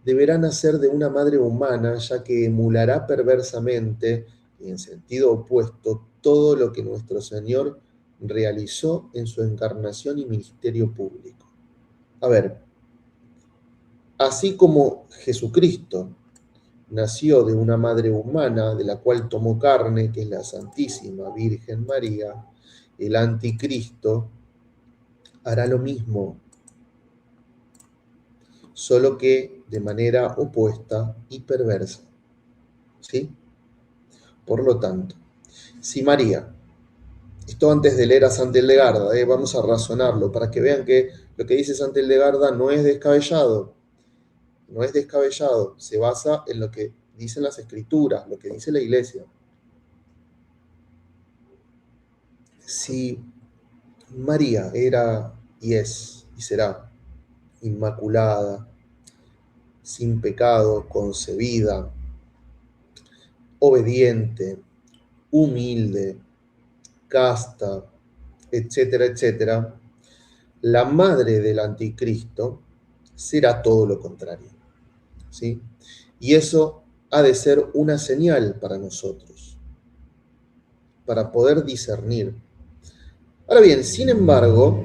deberá nacer de una madre humana, ya que emulará perversamente y en sentido opuesto todo lo que nuestro Señor realizó en su encarnación y ministerio público. A ver, así como Jesucristo nació de una madre humana, de la cual tomó carne, que es la Santísima Virgen María, el anticristo hará lo mismo, solo que de manera opuesta y perversa. ¿Sí? Por lo tanto, si María, esto antes de leer a Santa Hildegarda, vamos a razonarlo para que vean que lo que dice Santa Hildegarda no es descabellado, se basa en lo que dicen las Escrituras, lo que dice la Iglesia. Si María era y es y será inmaculada, sin pecado, concebida, obediente, humilde, casta, etcétera, etcétera, la madre del anticristo será todo lo contrario, ¿sí? Y eso ha de ser una señal para nosotros, para poder discernir. Ahora bien, sin embargo,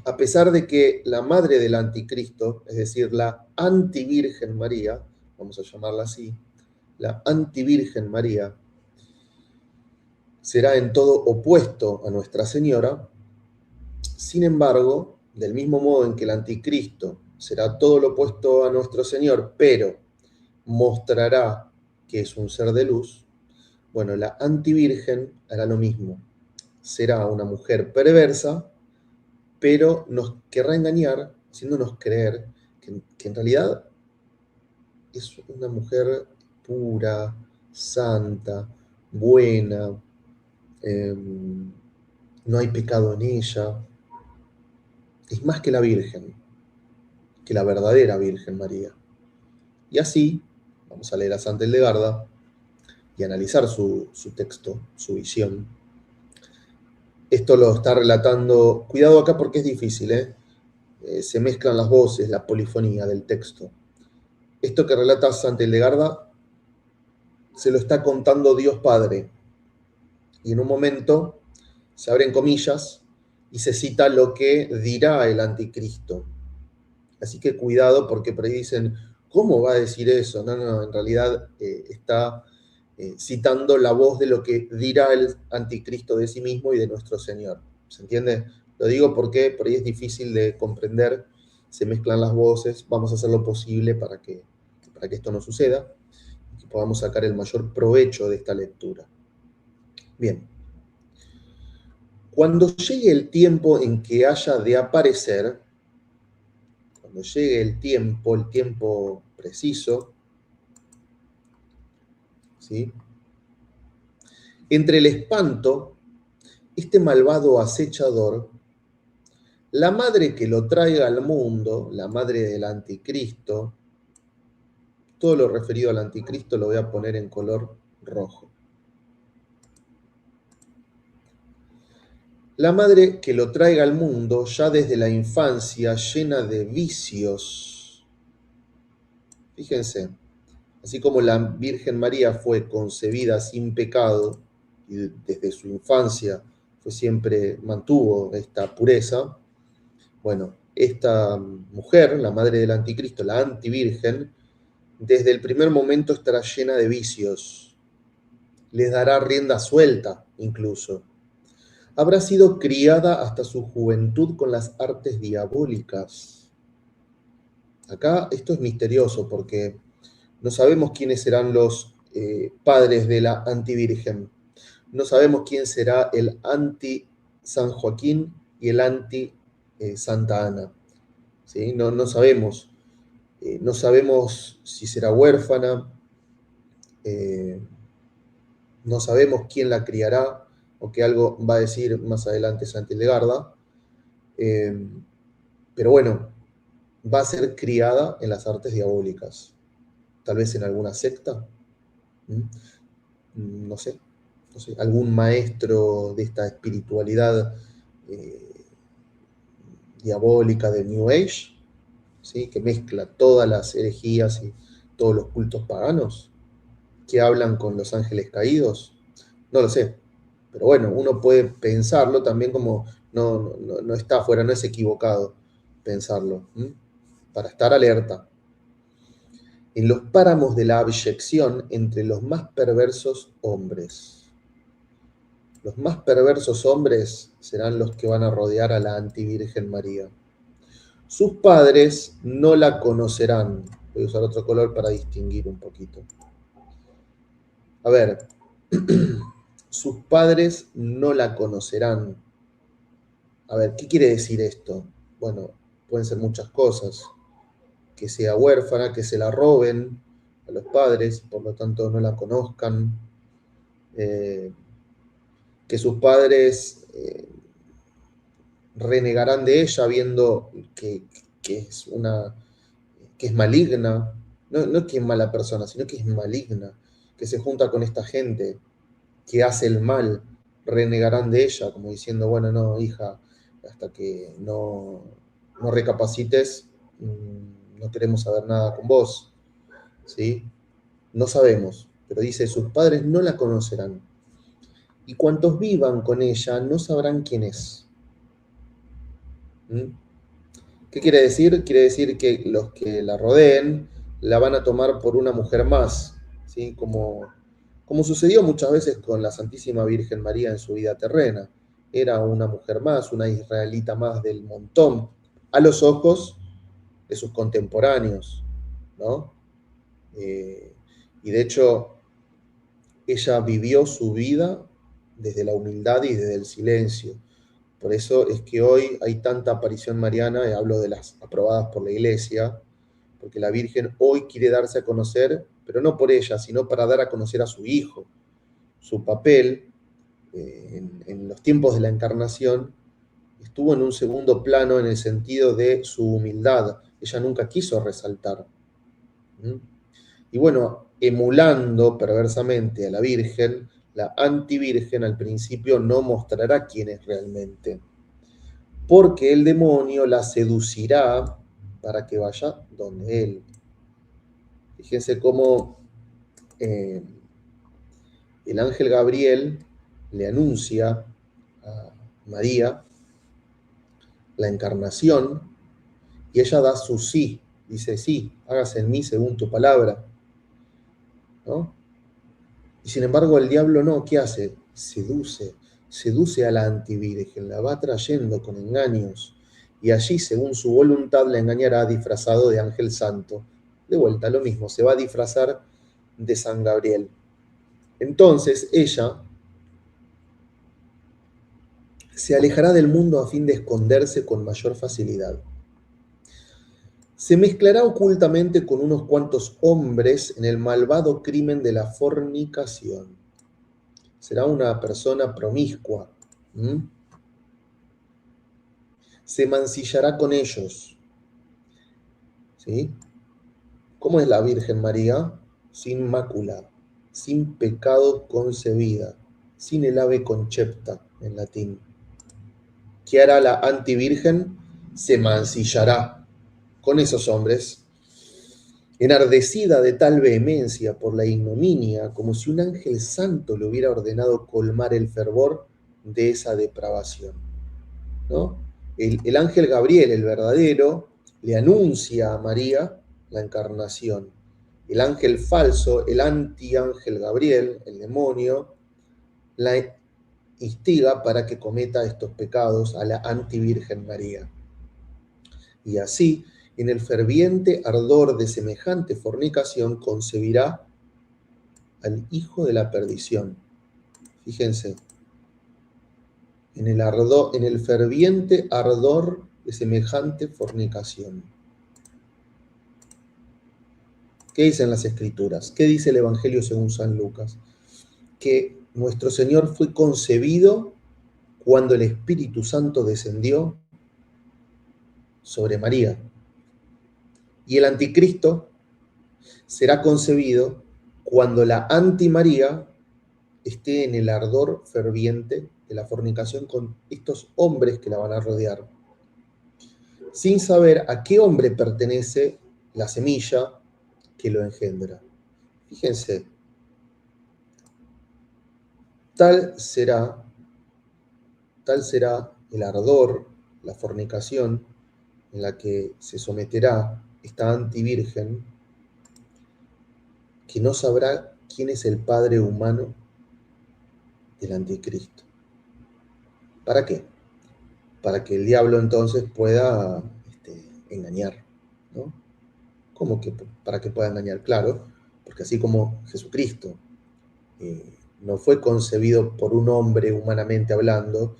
a pesar de que la madre del anticristo, es decir, la antivirgen María, vamos a llamarla así, la antivirgen María, será en todo opuesto a Nuestra Señora. Sin embargo, del mismo modo en que el anticristo será todo lo opuesto a nuestro Señor, pero mostrará que es un ser de luz, bueno, la antivirgen hará lo mismo. Será una mujer perversa, pero nos querrá engañar, haciéndonos creer que en realidad es una mujer pura, santa, buena, no hay pecado en ella. Es más que la Virgen, que la verdadera Virgen María. Y así, vamos a leer a Santa Hildegarda y analizar su texto, su visión. Esto lo está relatando, cuidado acá porque es difícil, se mezclan las voces, la polifonía del texto. Esto que relata Santa Hildegarda se lo está contando Dios Padre. Y en un momento se abren comillas y se cita lo que dirá el anticristo. Así que cuidado porque por ahí dicen, ¿cómo va a decir eso? No, no, en realidad está citando la voz de lo que dirá el anticristo de sí mismo y de nuestro Señor. ¿Se entiende? Lo digo porque por ahí es difícil de comprender, se mezclan las voces, vamos a hacer lo posible para que esto no suceda y que podamos sacar el mayor provecho de esta lectura. Bien, cuando llegue el tiempo en que haya de aparecer, cuando llegue el tiempo preciso, ¿sí? Entre el espanto, este malvado acechador, la madre que lo traiga al mundo, la madre del anticristo, todo lo referido al anticristo lo voy a poner en color rojo. La madre que lo traiga al mundo ya desde la infancia llena de vicios. Fíjense, así como la Virgen María fue concebida sin pecado y desde su infancia fue siempre mantuvo esta pureza, bueno, esta mujer, la madre del anticristo, la antivirgen, desde el primer momento estará llena de vicios, les dará rienda suelta incluso. Habrá sido criada hasta su juventud con las artes diabólicas. Acá esto es misterioso porque no sabemos quiénes serán los padres de la antivirgen. No sabemos quién será el anti-San Joaquín y el anti-Santa Ana. ¿Sí? No sabemos. No sabemos si será huérfana. No sabemos quién la criará, o que algo va a decir más adelante Santa Hildegarda. Pero bueno, va a ser criada en las artes diabólicas. Tal vez en alguna secta. No sé, no sé, algún maestro de esta espiritualidad diabólica de New Age, ¿sí? Que mezcla todas las herejías y todos los cultos paganos, que hablan con los ángeles caídos. No lo sé, pero bueno, uno puede pensarlo también como no está afuera, no es equivocado pensarlo, para estar alerta. En los páramos de la abyección entre los más perversos hombres. Los más perversos hombres serán los que van a rodear a la antivirgen María. Sus padres no la conocerán. Voy a usar otro color para distinguir un poquito. A ver, sus padres no la conocerán. A ver, ¿qué quiere decir esto? Bueno, pueden ser muchas cosas. Que sea huérfana, que se la roben, a los padres, por lo tanto no la conozcan, que sus padres renegarán de ella viendo que es que es maligna, no que es mala persona, sino que es maligna, que se junta con esta gente, que hace el mal, renegarán de ella, como diciendo, bueno, no, hija, hasta que no recapacites, no queremos saber nada con vos, ¿sí? No sabemos, pero dice, sus padres no la conocerán, y cuantos vivan con ella no sabrán quién es. ¿Mm? ¿Qué quiere decir? Quiere decir que los que la rodeen la van a tomar por una mujer más, ¿sí? Como sucedió muchas veces con la Santísima Virgen María en su vida terrena. Era una mujer más, una israelita más del montón, a los ojos de sus contemporáneos, ¿no? Eh, y de hecho, ella vivió su vida desde la humildad y desde el silencio. Por eso es que hoy hay tanta aparición mariana, y hablo de las aprobadas por la Iglesia, porque la Virgen hoy quiere darse a conocer, pero no por ella, sino para dar a conocer a su Hijo. Su papel en los tiempos de la Encarnación estuvo en un segundo plano en el sentido de su humildad. Ella nunca quiso resaltar. ¿Mm? Y bueno, emulando perversamente a la Virgen, la antivirgen al principio no mostrará quién es realmente, porque el demonio la seducirá para que vaya donde él. Fíjense cómo eh, el ángel Gabriel le anuncia a María la encarnación y ella da su sí, dice, sí, hágase en mí según tu palabra, ¿no? Y sin embargo el diablo no, ¿qué hace? Seduce a la antivirgen, la va trayendo con engaños, y allí, según su voluntad, la engañará disfrazado de ángel santo. De vuelta, lo mismo, se va a disfrazar de San Gabriel. Entonces ella se alejará del mundo a fin de esconderse con mayor facilidad. Se mezclará ocultamente con unos cuantos hombres en el malvado crimen de la fornicación. Será una persona promiscua. ¿Mm? Se mancillará con ellos. ¿Sí? ¿Cómo es la Virgen María? Sin mácula, sin pecado concebida, sin el ave concepta en latín. ¿Qué hará la antivirgen? Se mancillará con esos hombres, enardecida de tal vehemencia por la ignominia, como si un ángel santo le hubiera ordenado colmar el fervor de esa depravación, ¿no? El ángel Gabriel, el verdadero, le anuncia a María la encarnación. El ángel falso, el antiángel Gabriel, el demonio, la instiga para que cometa estos pecados a la antivirgen María. Y así, en el ferviente ardor de semejante fornicación, concebirá al hijo de la perdición. Fíjense, en el ferviente ardor de semejante fornicación. ¿Qué dicen las Escrituras? ¿Qué dice el Evangelio según San Lucas? Que nuestro Señor fue concebido cuando el Espíritu Santo descendió sobre María. Y el anticristo será concebido cuando la antimaría esté en el ardor ferviente de la fornicación con estos hombres que la van a rodear, sin saber a qué hombre pertenece la semilla que lo engendra. Fíjense, tal será, tal será el ardor, la fornicación en la que se someterá esta antivirgen, que no sabrá quién es el padre humano del anticristo. ¿Para qué? Para que el diablo entonces pueda engañar, ¿no? ¿Cómo que para que pueda engañar? Claro, porque así como Jesucristo no fue concebido por un hombre humanamente hablando,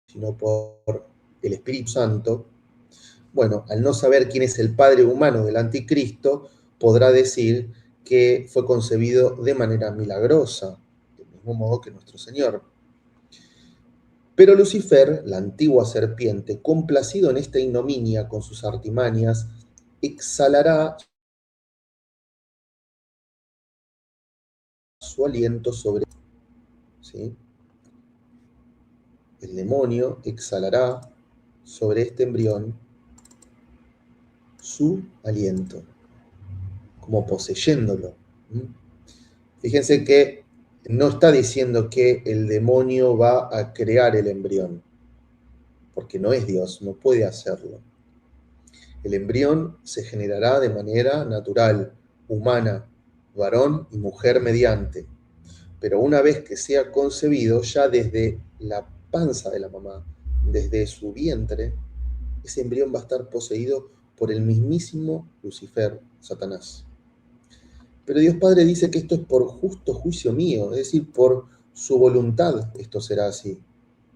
sino por el Espíritu Santo, bueno, al no saber quién es el padre humano del anticristo, podrá decir que fue concebido de manera milagrosa, del mismo modo que nuestro Señor. Pero Lucifer, la antigua serpiente, complacido en esta ignominia con sus artimañas, exhalará su aliento sobre, ¿sí? El demonio exhalará sobre este embrión su aliento, como poseyéndolo. Fíjense que no está diciendo que el demonio va a crear el embrión, porque no es Dios, no puede hacerlo. El embrión se generará de manera natural, humana, varón y mujer mediante. Pero una vez que sea concebido, ya desde la panza de la mamá, desde su vientre, ese embrión va a estar poseído por el mismísimo Lucifer, Satanás. Pero Dios Padre dice que esto es por justo juicio mío, es decir, por su voluntad esto será así,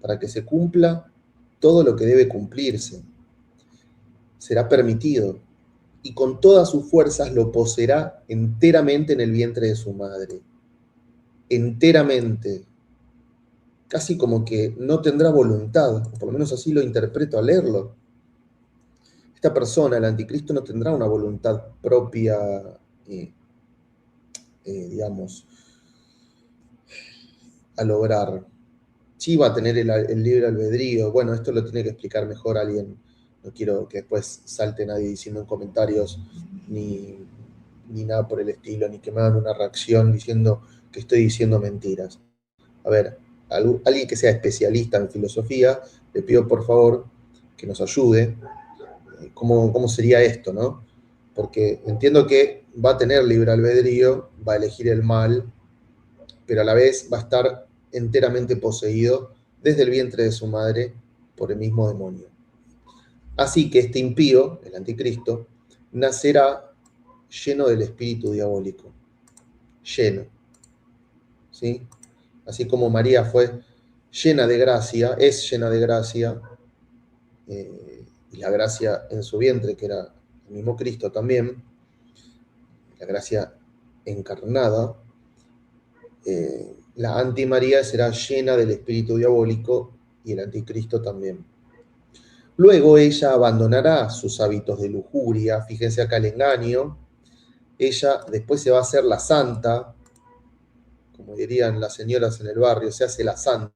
para que se cumpla todo lo que debe cumplirse. Será permitido, y con todas sus fuerzas lo poseerá enteramente en el vientre de su madre. Enteramente. Casi como que no tendrá voluntad, o por lo menos así lo interpreto al leerlo. Esta persona, el anticristo, no tendrá una voluntad propia, digamos, al obrar. Sí va a tener el libre albedrío. Bueno, esto lo tiene que explicar mejor alguien. No quiero que después salte nadie diciendo en comentarios ni nada por el estilo, ni que me hagan una reacción diciendo que estoy diciendo mentiras. A ver, alguien que sea especialista en filosofía, le pido por favor que nos ayude. ¿Cómo sería esto, no? Porque entiendo que va a tener libre albedrío, va a elegir el mal, pero a la vez va a estar enteramente poseído desde el vientre de su madre por el mismo demonio. Así que este impío, el anticristo, nacerá lleno del espíritu diabólico. Lleno. ¿Sí? Así como María fue llena de gracia, es llena de gracia, y la gracia en su vientre, que era el mismo Cristo también, la gracia encarnada, la antimaría será llena del espíritu diabólico y el anticristo también. Luego ella abandonará sus hábitos de lujuria, fíjense acá el engaño, ella después se va a hacer la santa, como dirían las señoras en el barrio, se hace la santa,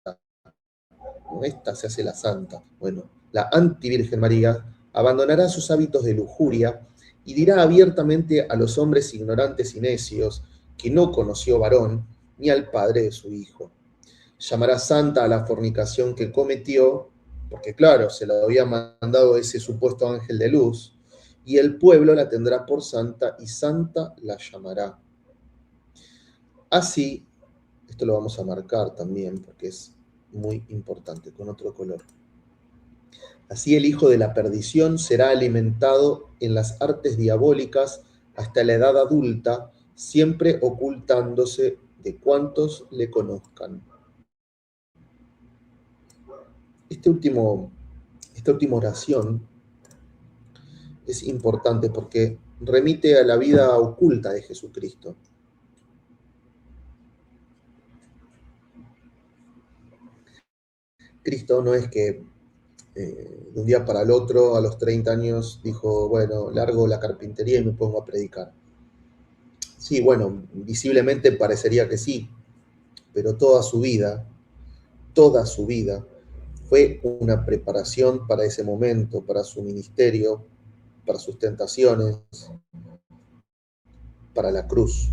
¿no? Esta se hace la santa. Bueno, la antivirgen María abandonará sus hábitos de lujuria y dirá abiertamente a los hombres ignorantes y necios que no conoció varón ni al padre de su hijo. Llamará santa a la fornicación que cometió, porque claro, se la había mandado ese supuesto ángel de luz, y el pueblo la tendrá por santa y santa la llamará. Así, esto lo vamos a marcar también porque es muy importante, con otro color. Así el hijo de la perdición será alimentado en las artes diabólicas hasta la edad adulta, siempre ocultándose de cuantos le conozcan. Esta última oración es importante porque remite a la vida oculta de Jesucristo. Cristo no es que de un día para el otro, a los 30 años, dijo, bueno, largo la carpintería y me pongo a predicar. Sí, bueno, visiblemente parecería que sí, pero toda su vida, fue una preparación para ese momento, para su ministerio, para sus tentaciones, para la cruz.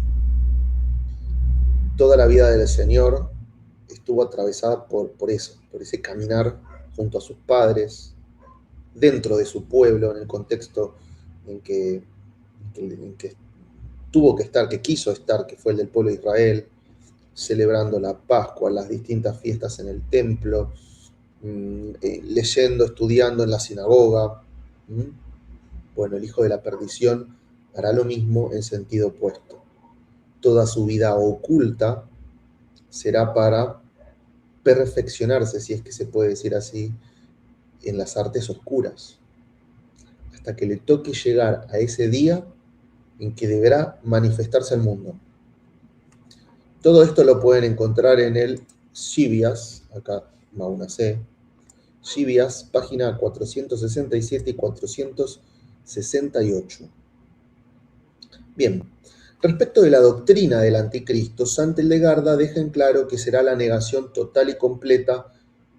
Toda la vida del Señor estuvo atravesada por eso, por ese caminar junto a sus padres, dentro de su pueblo, en el contexto en que tuvo que estar, que quiso estar, que fue el del pueblo de Israel, celebrando la Pascua, las distintas fiestas en el templo, leyendo, estudiando en la sinagoga. Bueno, el hijo de la perdición hará lo mismo en sentido opuesto. Toda su vida oculta será para perfeccionarse, si es que se puede decir así, en las artes oscuras, hasta que le toque llegar a ese día en que deberá manifestarse al mundo. Todo esto lo pueden encontrar en el Shivias, acá va una C, Shivias, página 467 y 468. Bien, respecto de la doctrina del anticristo, Sant Hildegarda deja en claro que será la negación total y completa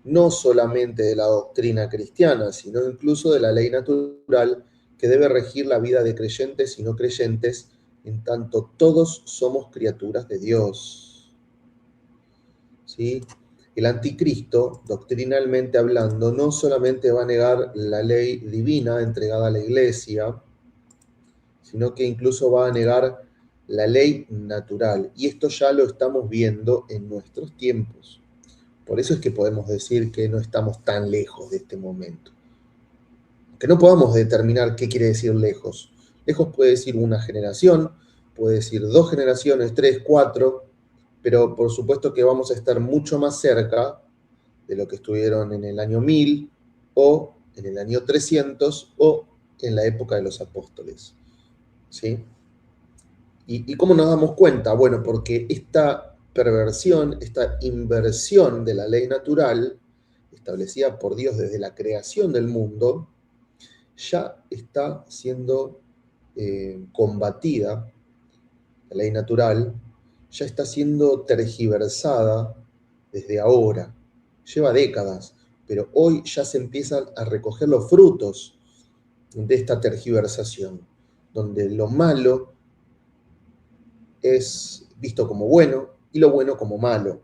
no solamente de la doctrina cristiana, sino incluso de la ley natural que debe regir la vida de creyentes y no creyentes, en tanto todos somos criaturas de Dios. ¿Sí? El anticristo, doctrinalmente hablando, no solamente va a negar la ley divina entregada a la iglesia, sino que incluso va a negar la ley natural. Y esto ya lo estamos viendo en nuestros tiempos. Por eso es que podemos decir que no estamos tan lejos de este momento. Que no podamos determinar qué quiere decir lejos. Lejos puede decir una generación, puede decir 2 generaciones, 3, 4, pero por supuesto que vamos a estar mucho más cerca de lo que estuvieron en el año 1000 o en el año 300 o en la época de los apóstoles. ¿Sí? ¿Y cómo nos damos cuenta? Bueno, porque esta perversión, esta inversión de la ley natural, establecida por Dios desde la creación del mundo, ya está siendo combatida, la ley natural, ya está siendo tergiversada desde ahora. Lleva décadas, pero hoy ya se empiezan a recoger los frutos de esta tergiversación, donde lo malo es visto como bueno y lo bueno como malo.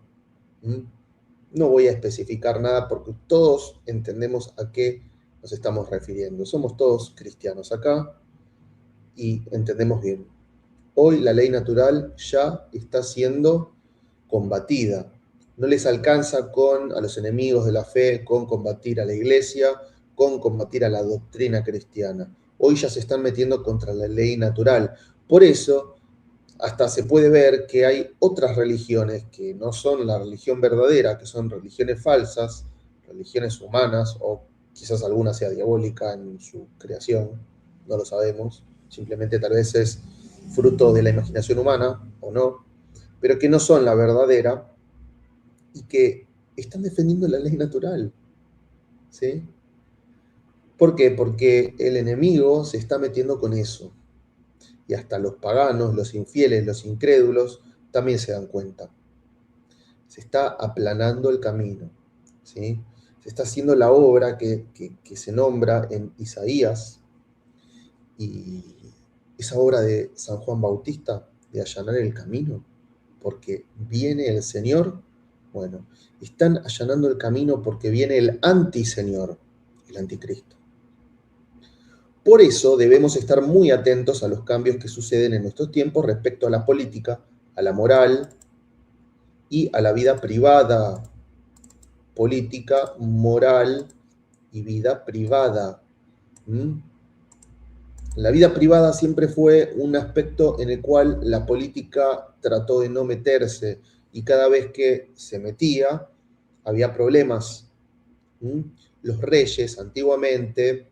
No voy a especificar nada porque todos entendemos a qué nos estamos refiriendo. Somos todos cristianos acá y entendemos bien. Hoy la ley natural ya está siendo combatida. No les alcanza a los enemigos de la fe con combatir a la iglesia, con combatir a la doctrina cristiana. Hoy ya se están metiendo contra la ley natural. Por eso hasta se puede ver que hay otras religiones que no son la religión verdadera, que son religiones falsas, religiones humanas, o quizás alguna sea diabólica en su creación, no lo sabemos, simplemente tal vez es fruto de la imaginación humana o no, pero que no son la verdadera y que están defendiendo la ley natural. ¿Sí? ¿Por qué? Porque el enemigo se está metiendo con eso. Y hasta los paganos, los infieles, los incrédulos, también se dan cuenta. Se está aplanando el camino, ¿sí? Se está haciendo la obra que se nombra en Isaías, y esa obra de San Juan Bautista, de allanar el camino, porque viene el Señor. Bueno, están allanando el camino porque viene el antiseñor, el anticristo. Por eso debemos estar muy atentos a los cambios que suceden en nuestros tiempos respecto a la política, a la moral y a la vida privada. Política, moral y vida privada. La vida privada siempre fue un aspecto en el cual la política trató de no meterse, y cada vez que se metía había problemas. Los reyes antiguamente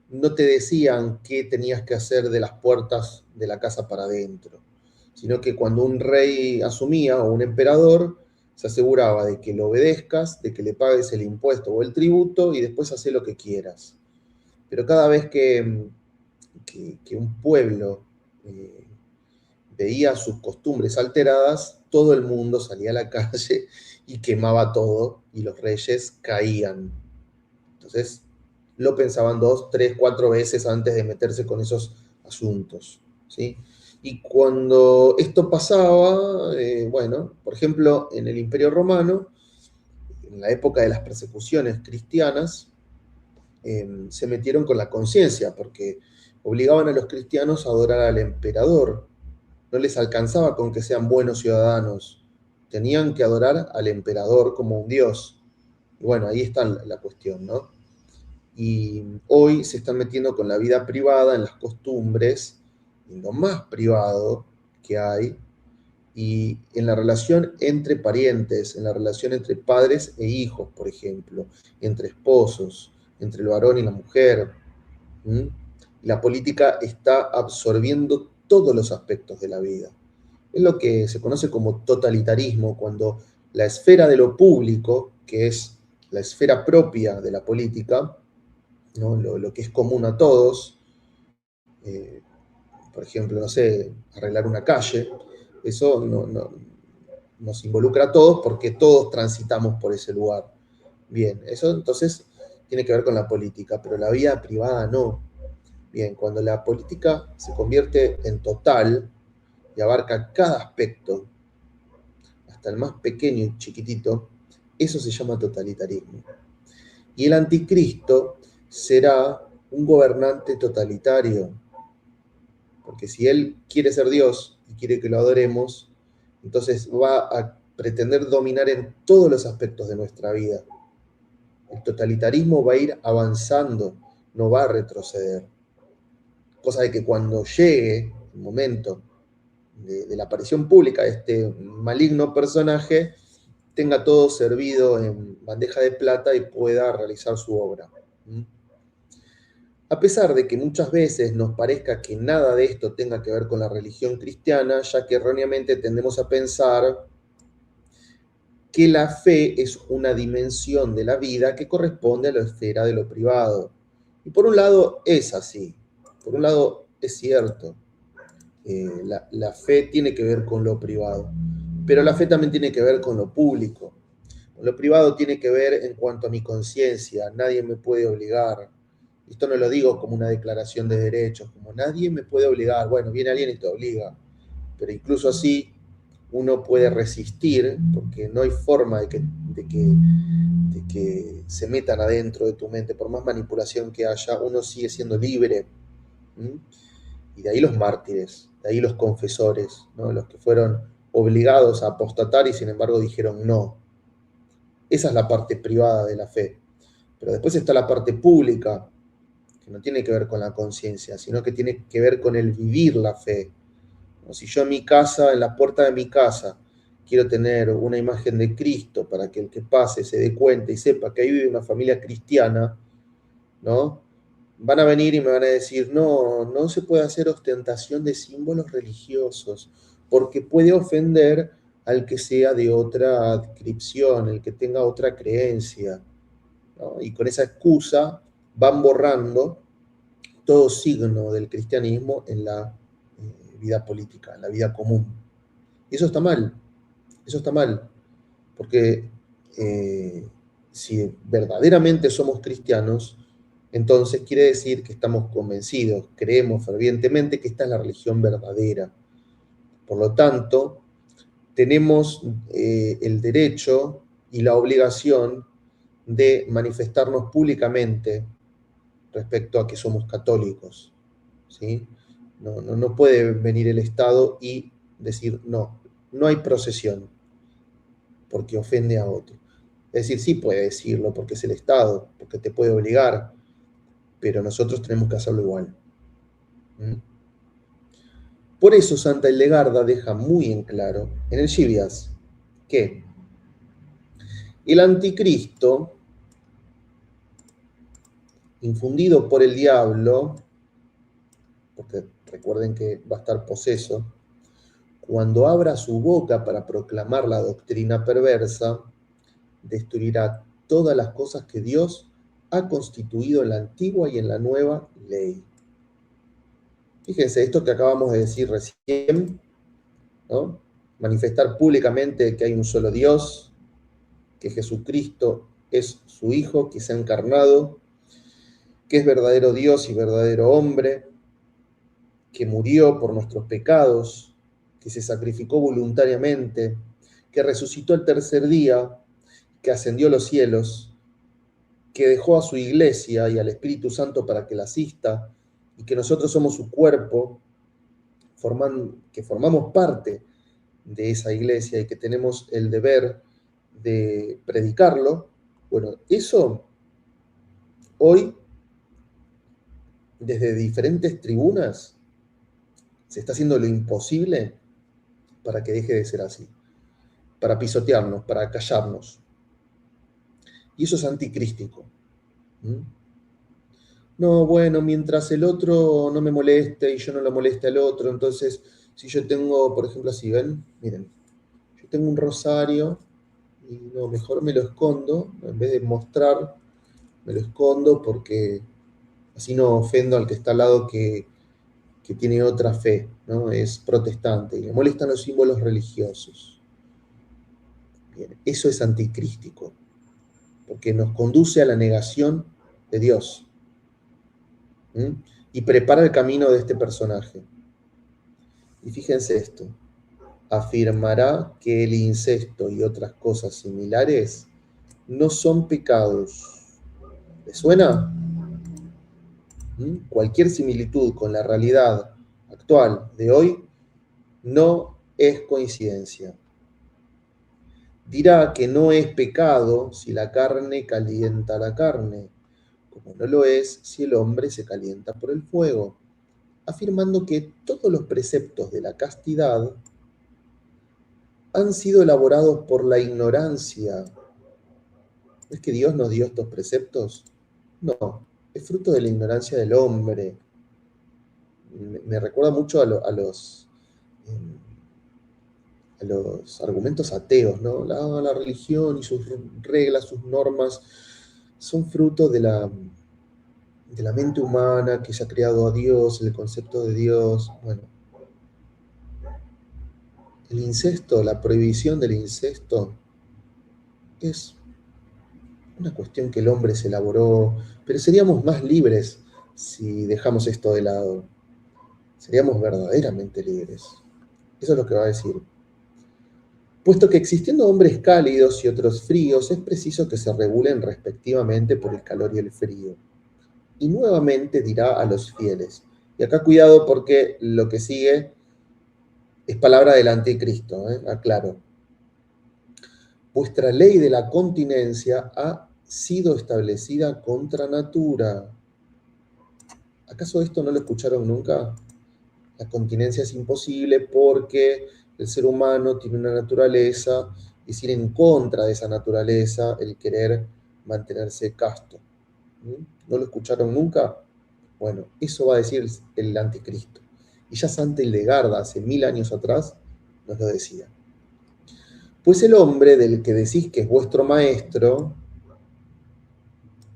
no te decían qué tenías que hacer de las puertas de la casa para adentro, sino que cuando un rey asumía o un emperador, se aseguraba de que lo obedezcas, de que le pagues el impuesto o el tributo y después hace lo que quieras. Pero cada vez que un pueblo veía sus costumbres alteradas, todo el mundo salía a la calle y quemaba todo y los reyes caían. Entonces, lo pensaban 2, 3, 4 veces antes de meterse con esos asuntos, ¿sí? Y cuando esto pasaba, bueno, por ejemplo, en el Imperio Romano, en la época de las persecuciones cristianas, se metieron con la conciencia, porque obligaban a los cristianos a adorar al emperador. No les alcanzaba con que sean buenos ciudadanos, tenían que adorar al emperador como un dios. Y bueno, ahí está la cuestión, ¿no? Y hoy se están metiendo con la vida privada, en las costumbres, en lo más privado que hay, y en la relación entre parientes, en la relación entre padres e hijos, por ejemplo, entre esposos, entre el varón y la mujer. La política está absorbiendo todos los aspectos de la vida. Es lo que se conoce como totalitarismo, cuando la esfera de lo público, que es la esfera propia de la política, ¿no? Lo que es común a todos, eh, por ejemplo, no sé, arreglar una calle, eso nos involucra a todos porque todos transitamos por ese lugar. Bien, eso entonces tiene que ver con la política, pero la vida privada no. Bien, cuando la política se convierte en total y abarca cada aspecto, hasta el más pequeño y chiquitito, eso se llama totalitarismo. Y el anticristo será un gobernante totalitario, porque si él quiere ser Dios y quiere que lo adoremos, entonces va a pretender dominar en todos los aspectos de nuestra vida. El totalitarismo va a ir avanzando, no va a retroceder. Cosa de que cuando llegue el momento de la aparición pública de este maligno personaje, tenga todo servido en bandeja de plata y pueda realizar su obra. A pesar de que muchas veces nos parezca que nada de esto tenga que ver con la religión cristiana, ya que erróneamente tendemos a pensar que la fe es una dimensión de la vida que corresponde a la esfera de lo privado. Y por un lado es así, por un lado es cierto, la fe tiene que ver con lo privado, pero la fe también tiene que ver con lo público. Lo privado tiene que ver en cuanto a mi conciencia, nadie me puede obligar. Esto no lo digo como una declaración de derechos, como nadie me puede obligar. Bueno, viene alguien y te obliga, pero incluso así uno puede resistir, porque no hay forma de que se metan adentro de tu mente, por más manipulación que haya, uno sigue siendo libre. ¿Mm? Y de ahí los mártires, de ahí los confesores, ¿no? Los que fueron obligados a apostatar y sin embargo dijeron no. Esa es la parte privada de la fe. Pero después está la parte pública, que no tiene que ver con la conciencia, sino que tiene que ver con el vivir la fe. ¿No? Si yo en mi casa, en la puerta de mi casa, quiero tener una imagen de Cristo para que el que pase se dé cuenta y sepa que ahí vive una familia cristiana, ¿no? Van a venir y me van a decir, no, no se puede hacer ostentación de símbolos religiosos, porque puede ofender al que sea de otra adscripción, el que tenga otra creencia, ¿no? Y con esa excusa van borrando todo signo del cristianismo en la vida política, en la vida común. Y eso está mal, porque si verdaderamente somos cristianos, entonces quiere decir que estamos convencidos, creemos fervientemente que esta es la religión verdadera. Por lo tanto, tenemos el derecho y la obligación de manifestarnos públicamente respecto a que somos católicos. ¿Sí? No puede venir el Estado y decir, no, no hay procesión, porque ofende a otro. Es decir, sí puede decirlo, porque es el Estado, porque te puede obligar, pero nosotros tenemos que hacerlo igual. ¿Mm? Por eso Santa Hildegarda deja muy en claro en el Givias que el anticristo, infundido por el diablo, porque recuerden que va a estar poseso, cuando abra su boca para proclamar la doctrina perversa, destruirá todas las cosas que Dios ha constituido en la antigua y en la nueva ley. Fíjense, esto que acabamos de decir recién, ¿no? Manifestar públicamente que hay un solo Dios, que Jesucristo es su Hijo, que se ha encarnado, que es verdadero Dios y verdadero hombre, que murió por nuestros pecados, que se sacrificó voluntariamente, que resucitó el tercer día, que ascendió a los cielos, que dejó a su iglesia y al Espíritu Santo para que la asista, y que nosotros somos su cuerpo, que formamos parte de esa iglesia y que tenemos el deber de predicarlo, bueno, eso hoy, desde diferentes tribunas, se está haciendo lo imposible para que deje de ser así, para pisotearnos, para callarnos. Y eso es anticrístico. ¿Mm? no, bueno, mientras el otro no me moleste y yo no lo moleste al otro, entonces si yo tengo, por ejemplo, así, ¿ven? Miren, yo tengo un rosario y no, mejor me lo escondo, en vez de mostrar, me lo escondo porque así no ofendo al que está al lado que tiene otra fe, ¿no? Es protestante y le molestan los símbolos religiosos. Bien, eso es anticrístico, porque nos conduce a la negación de Dios. ¿Mm? Y prepara el camino de este personaje. Y fíjense esto, afirmará que el incesto y otras cosas similares no son pecados. ¿Les suena? ¿Mm? Cualquier similitud con la realidad actual de hoy no es coincidencia. Dirá que no es pecado si la carne calienta la carne, como no lo es si el hombre se calienta por el fuego, afirmando que todos los preceptos de la castidad han sido elaborados por la ignorancia. ¿Es que Dios nos dio estos preceptos? No, es fruto de la ignorancia del hombre. Me recuerda mucho a los argumentos ateos, ¿no? La religión y sus reglas, sus normas, son fruto de la mente humana que se ha creado a Dios, el concepto de Dios. Bueno, el incesto, la prohibición del incesto, es una cuestión que el hombre se elaboró, pero seríamos más libres si dejamos esto de lado. Seríamos verdaderamente libres. Eso es lo que va a decir. Puesto que existiendo hombres cálidos y otros fríos, es preciso que se regulen respectivamente por el calor y el frío. Y nuevamente dirá a los fieles. Y acá cuidado porque lo que sigue es palabra del anticristo, aclaro. Vuestra ley de la continencia ha sido establecida contra natura. ¿Acaso esto no lo escucharon nunca? La continencia es imposible porque el ser humano tiene una naturaleza y es ir en contra de esa naturaleza el querer mantenerse casto. ¿Mm? ¿No lo escucharon nunca? Bueno, eso va a decir el anticristo. Y ya Santa Hildegarda, hace 1000 años atrás, nos lo decía. Pues el hombre del que decís que es vuestro maestro,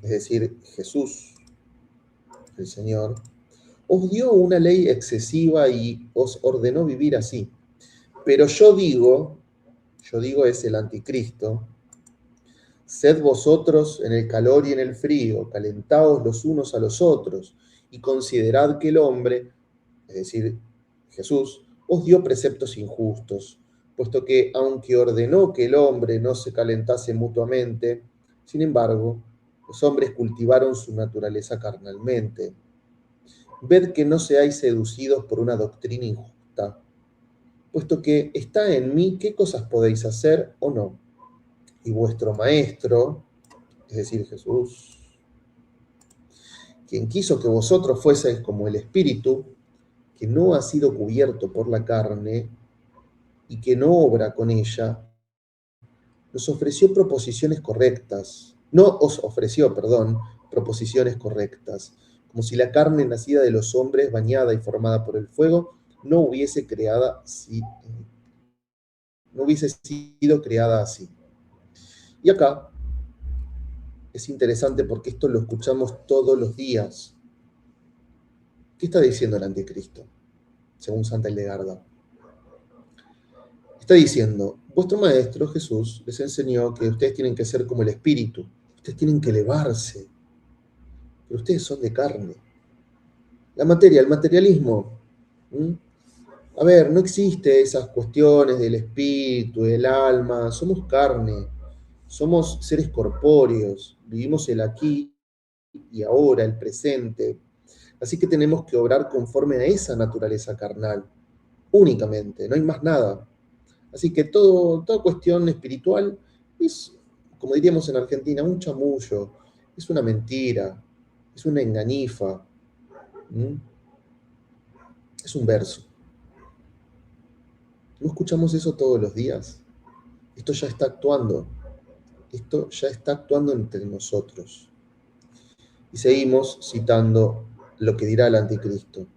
es decir, Jesús, el Señor, os dio una ley excesiva y os ordenó vivir así. Pero yo digo es el anticristo, sed vosotros en el calor y en el frío, calentaos los unos a los otros, y considerad que el hombre, es decir, Jesús, os dio preceptos injustos, puesto que aunque ordenó que el hombre no se calentase mutuamente, sin embargo, los hombres cultivaron su naturaleza carnalmente. Ved que no seáis seducidos por una doctrina injusta, puesto que está en mí qué cosas podéis hacer o no. Y vuestro maestro, es decir, Jesús, quien quiso que vosotros fueseis como el Espíritu, que no ha sido cubierto por la carne y que no obra con ella, nos ofreció proposiciones correctas. No os ofreció, perdón, proposiciones correctas, como si la carne nacida de los hombres, bañada y formada por el fuego, no hubiese sido creada así. Y acá es interesante porque esto lo escuchamos todos los días. ¿Qué está diciendo el anticristo? Según Santa Hildegarda. Está diciendo, vuestro maestro Jesús les enseñó que ustedes tienen que ser como el espíritu, ustedes tienen que elevarse, pero ustedes son de carne. La materia, el materialismo. ¿Mm? A ver, no existe esas cuestiones del espíritu, del alma, somos carne, somos seres corpóreos, vivimos el aquí y ahora, el presente. Así que tenemos que obrar conforme a esa naturaleza carnal, únicamente, no hay más nada. Así que toda cuestión espiritual es, como diríamos en Argentina, un chamullo, es una mentira, es una enganifa, ¿m? Es un verso. ¿No escuchamos eso todos los días? Esto ya está actuando entre nosotros. Y seguimos citando lo que dirá el anticristo.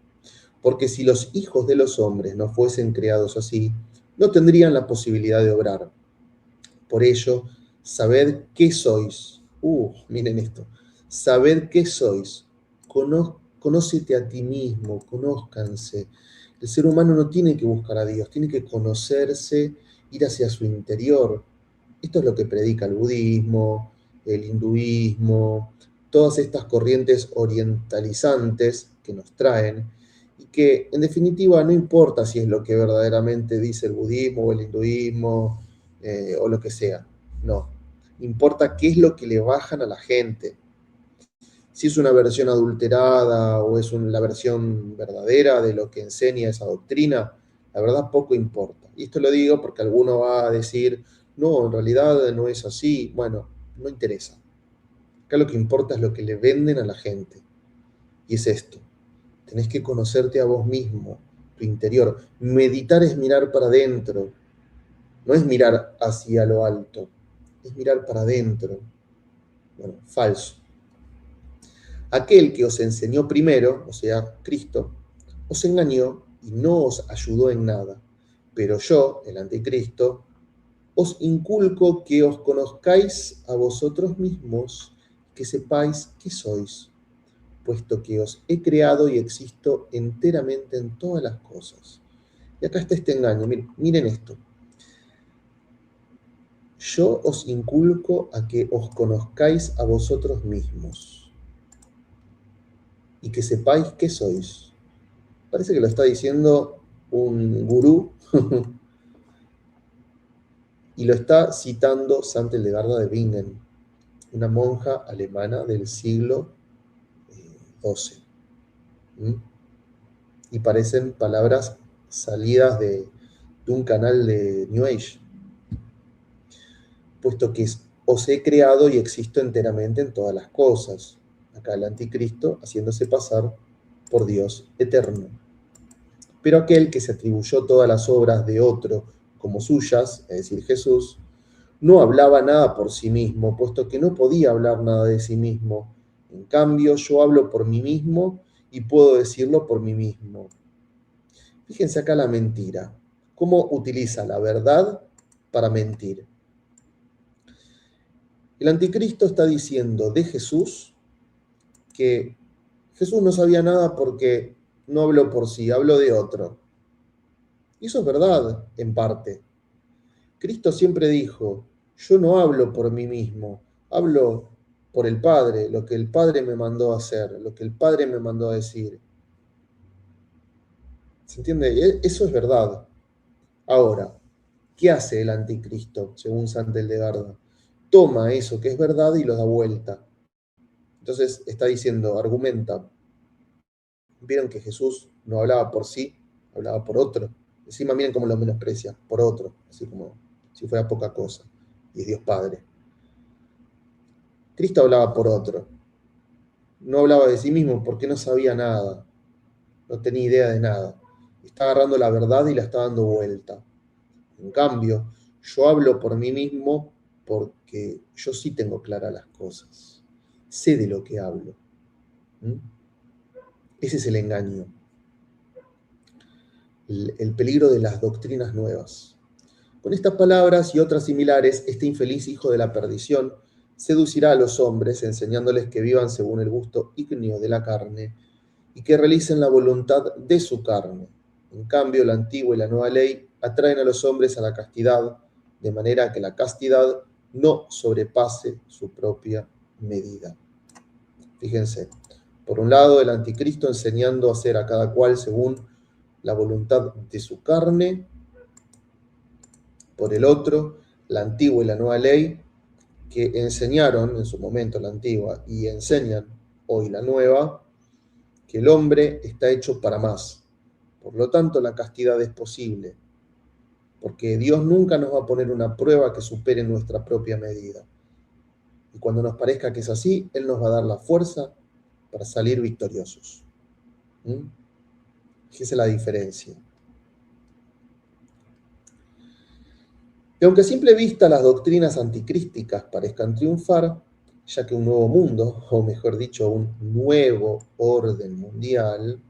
Porque si los hijos de los hombres no fuesen creados así, no tendrían la posibilidad de obrar. Por ello, sabed qué sois. Miren esto. Sabed qué sois. Conócete a ti mismo, conózcanse. El ser humano no tiene que buscar a Dios, tiene que conocerse, ir hacia su interior. Esto es lo que predica el budismo, el hinduismo, todas estas corrientes orientalizantes que nos traen y que en definitiva no importa si es lo que verdaderamente dice el budismo o el hinduismo o lo que sea, no, importa qué es lo que le bajan a la gente, si es una versión adulterada o es la versión verdadera de lo que enseña esa doctrina, la verdad poco importa. Y esto lo digo porque alguno va a decir, no, en realidad no es así. Bueno, no interesa. Acá lo que importa es lo que le venden a la gente. Y es esto. Tenés que conocerte a vos mismo, tu interior. Meditar es mirar para adentro. No es mirar hacia lo alto. Es mirar para adentro. Bueno, falso. Aquel que os enseñó primero, o sea, Cristo, os engañó y no os ayudó en nada. Pero yo, el anticristo, os inculco que os conozcáis a vosotros mismos, que sepáis qué sois, puesto que os he creado y existo enteramente en todas las cosas. Y acá está este engaño, miren esto. Yo os inculco a que os conozcáis a vosotros mismos y que sepáis qué sois. Parece que lo está diciendo un gurú y lo está citando Santa Hildegarda de Bingen, una monja alemana del siglo XII. Y parecen palabras salidas de un canal de New Age, puesto que os he creado y existo enteramente en todas las cosas. Acá el anticristo haciéndose pasar por Dios eterno. Pero aquel que se atribuyó todas las obras de otro como suyas, es decir, Jesús, no hablaba nada por sí mismo, puesto que no podía hablar nada de sí mismo. En cambio, yo hablo por mí mismo y puedo decirlo por mí mismo. Fíjense acá la mentira. ¿Cómo utiliza la verdad para mentir? El anticristo está diciendo de Jesús que Jesús no sabía nada porque no habló por sí, habló de otro. Y eso es verdad, en parte. Cristo siempre dijo, yo no hablo por mí mismo, hablo por el Padre, lo que el Padre me mandó a hacer, lo que el Padre me mandó a decir. ¿Se entiende? Eso es verdad. Ahora, ¿qué hace el anticristo, según Santa Hildegarda? Toma eso que es verdad y lo da vuelta. Entonces está diciendo, argumenta, vieron que Jesús no hablaba por sí, hablaba por otro. Encima miren cómo lo menosprecia, por otro, así como si fuera poca cosa. Y es Dios Padre. Cristo hablaba por otro. No hablaba de sí mismo porque no sabía nada, no tenía idea de nada. Está agarrando la verdad y la está dando vuelta. En cambio, yo hablo por mí mismo porque yo sí tengo claras las cosas. Sé de lo que hablo. ¿Mm? Ese es el engaño. El peligro de las doctrinas nuevas. Con estas palabras y otras similares, este infeliz hijo de la perdición seducirá a los hombres, enseñándoles que vivan según el gusto ígneo de la carne y que realicen la voluntad de su carne. En cambio, la antigua y la nueva ley atraen a los hombres a la castidad, de manera que la castidad no sobrepase su propia medida. Fíjense, por un lado, el anticristo enseñando a hacer a cada cual según la voluntad de su carne, por el otro, la antigua y la nueva ley, que enseñaron en su momento la antigua y enseñan hoy la nueva, que el hombre está hecho para más. Por lo tanto, la castidad es posible, porque Dios nunca nos va a poner una prueba que supere nuestra propia medida. Y cuando nos parezca que es así, Él nos va a dar la fuerza para salir victoriosos. ¿Mm? Fíjese la diferencia. Y aunque a simple vista las doctrinas anticrísticas parezcan triunfar, ya que un nuevo mundo, o mejor dicho, un nuevo orden mundial,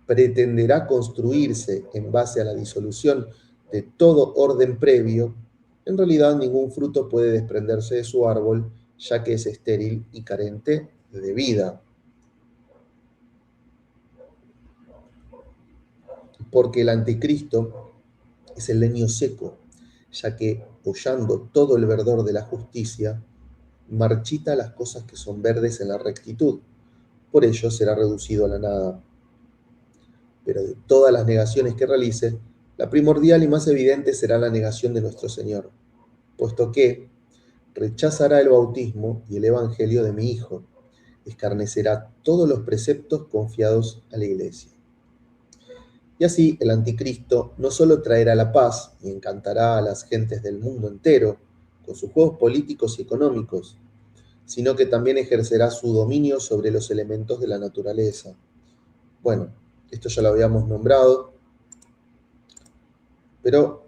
pretenderá construirse en base a la disolución de todo orden previo, en realidad ningún fruto puede desprenderse de su árbol, ya que es estéril y carente de vida. Porque el anticristo es el leño seco, ya que, hollando todo el verdor de la justicia, marchita las cosas que son verdes en la rectitud. Por ello será reducido a la nada. Pero de todas las negaciones que realice, la primordial y más evidente será la negación de nuestro Señor, puesto que rechazará el bautismo y el evangelio de mi Hijo, escarnecerá todos los preceptos confiados a la Iglesia. Y así el anticristo no solo traerá la paz y encantará a las gentes del mundo entero con sus juegos políticos y económicos, sino que también ejercerá su dominio sobre los elementos de la naturaleza. Bueno, esto ya lo habíamos nombrado, pero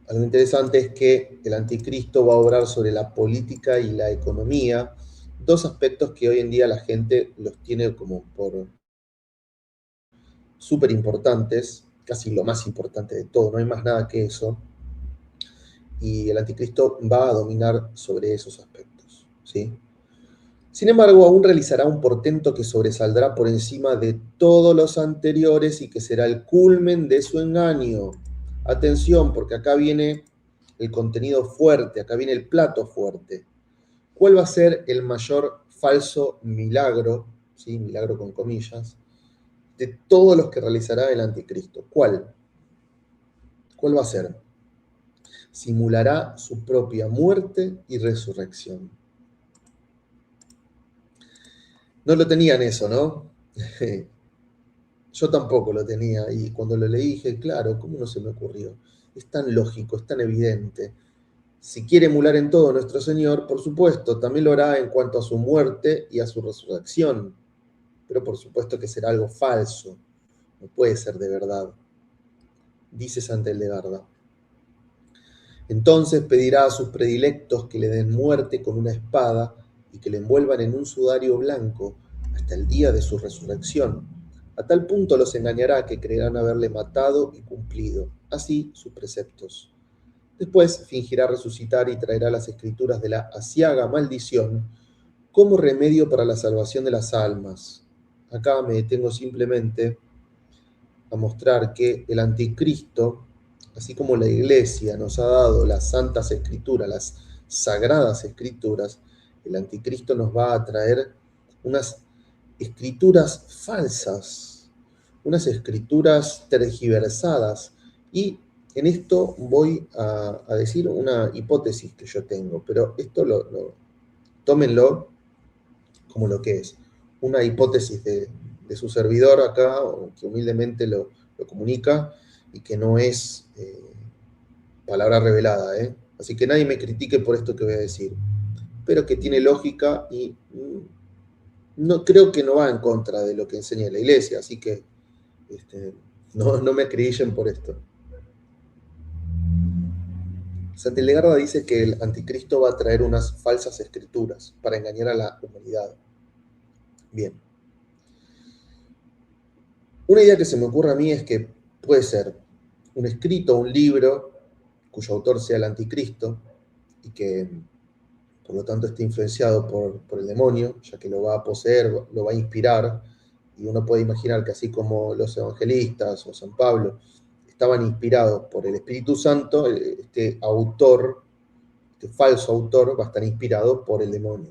algo interesante es que el anticristo va a obrar sobre la política y la economía, dos aspectos que hoy en día la gente los tiene como por súper importantes, casi lo más importante de todo, no hay más nada que eso, y el anticristo va a dominar sobre esos aspectos, ¿sí? Sin embargo, aún realizará un portento que sobresaldrá por encima de todos los anteriores y que será el culmen de su engaño. Atención, porque acá viene el contenido fuerte, acá viene el plato fuerte. ¿Cuál va a ser el mayor falso milagro, ¿sí? Milagro con comillas, de todos los que realizará el anticristo? ¿Cuál? ¿Cuál va a ser? Simulará su propia muerte y resurrección. No lo tenían eso, ¿no? Yo tampoco lo tenía y cuando lo leí dije, claro, ¿cómo no se me ocurrió? Es tan lógico, es tan evidente. Si quiere emular en todo nuestro Señor, por supuesto, también lo hará en cuanto a su muerte y a su resurrección, pero por supuesto que será algo falso, no puede ser de verdad, dice Santa Hildegarda. Entonces pedirá a sus predilectos que le den muerte con una espada y que le envuelvan en un sudario blanco hasta el día de su resurrección. A tal punto los engañará que creerán haberle matado y cumplido así sus preceptos. Después fingirá resucitar y traerá las escrituras de la aciaga maldición como remedio para la salvación de las almas. Acá me detengo simplemente a mostrar que el anticristo, así como la iglesia nos ha dado las santas escrituras, las sagradas escrituras, el anticristo nos va a traer unas escrituras falsas, unas escrituras tergiversadas. Y en esto voy a decir una hipótesis que yo tengo, pero esto tómenlo como lo que es, una hipótesis de su servidor acá, que humildemente lo comunica y que no es palabra revelada, ¿eh? Así que nadie me critique por esto que voy a decir, pero que tiene lógica y no, creo que no va en contra de lo que enseña la iglesia, así que no me acribillen por esto. Santa Hildegarda dice que el anticristo va a traer unas falsas escrituras para engañar a la humanidad. Bien. Una idea que se me ocurre a mí es que puede ser un escrito, un libro, cuyo autor sea el anticristo y que por lo tanto esté influenciado por el demonio, ya que lo va a poseer, lo va a inspirar, y uno puede imaginar que así como los evangelistas o San Pablo estaban inspirados por el Espíritu Santo, este autor, este falso autor, va a estar inspirado por el demonio.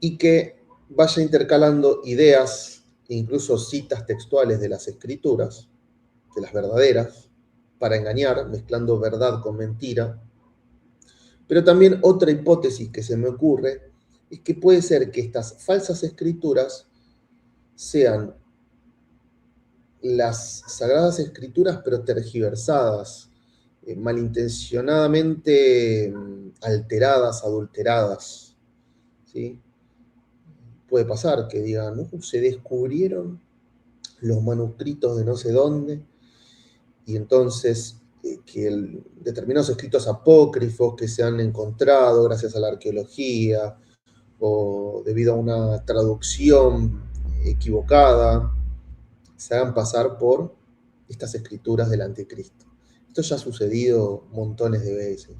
Y que vaya intercalando ideas e incluso citas textuales de las escrituras, de las verdaderas, para engañar, mezclando verdad con mentira. Pero también otra hipótesis que se me ocurre es que puede ser que estas falsas escrituras sean las sagradas escrituras, pero tergiversadas, malintencionadamente alteradas, adulteradas, ¿sí? Puede pasar que digan, se descubrieron los manuscritos de no sé dónde, y entonces determinados escritos apócrifos que se han encontrado gracias a la arqueología o debido a una traducción equivocada, se hagan pasar por estas escrituras del anticristo. Esto ya ha sucedido montones de veces.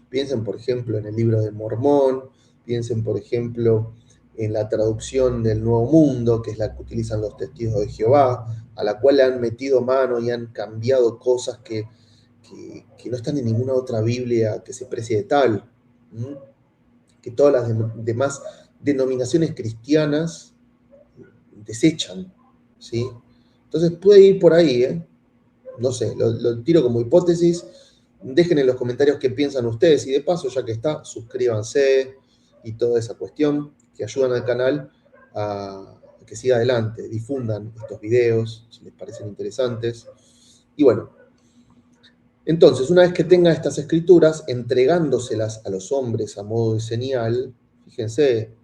Piensen, por ejemplo, en el libro de Mormón, piensen, por ejemplo, en la traducción del Nuevo Mundo, que es la que utilizan los testigos de Jehová, a la cual le han metido mano y han cambiado cosas que no están en ninguna otra Biblia que se precie de tal, ¿m? Que todas las demás denominaciones cristianas desechan, ¿sí? Entonces puede ir por ahí, ¿eh? No sé, lo tiro como hipótesis. Dejen en los comentarios qué piensan ustedes y de paso, ya que está, suscríbanse y toda esa cuestión que ayudan al canal a que siga adelante. Difundan estos videos si les parecen interesantes. Y bueno, entonces, una vez que tenga estas escrituras, entregándoselas a los hombres a modo de señal, fíjense,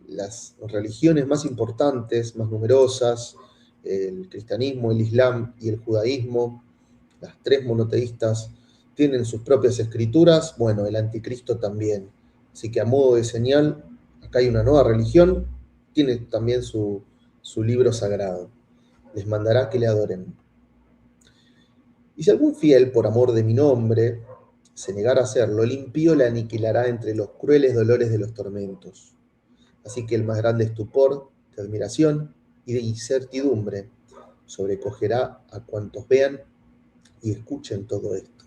las religiones más importantes, más numerosas, el cristianismo, el islam y el judaísmo, las tres monoteístas, tienen sus propias escrituras, bueno, el anticristo también. Así que a modo de señal, acá hay una nueva religión, tiene también su libro sagrado. Les mandará que le adoren. Y si algún fiel, por amor de mi nombre, se negara a hacerlo, el impío le aniquilará entre los crueles dolores de los tormentos. Así que el más grande estupor, de admiración y de incertidumbre sobrecogerá a cuantos vean y escuchen todo esto.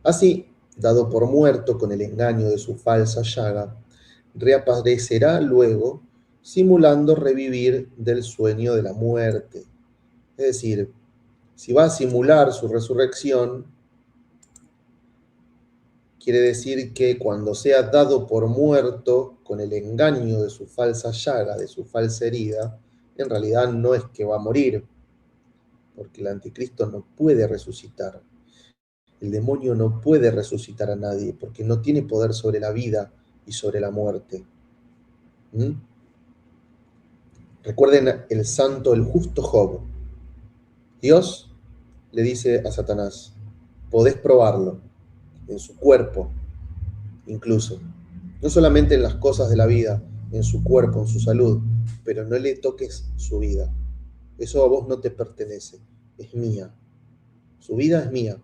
Así, dado por muerto con el engaño de su falsa llaga, reaparecerá luego simulando revivir del sueño de la muerte. Es decir, si va a simular su resurrección, quiere decir que cuando sea dado por muerto con el engaño de su falsa llaga, de su falsa herida, en realidad no es que va a morir, porque el anticristo no puede resucitar. El demonio no puede resucitar a nadie, porque no tiene poder sobre la vida y sobre la muerte. ¿Mm? Recuerden el santo, el justo Job. Dios le dice a Satanás, podés probarlo, en su cuerpo incluso. No solamente en las cosas de la vida, en su cuerpo, en su salud, pero no le toques su vida. Eso a vos no te pertenece, es mía. Su vida es mía.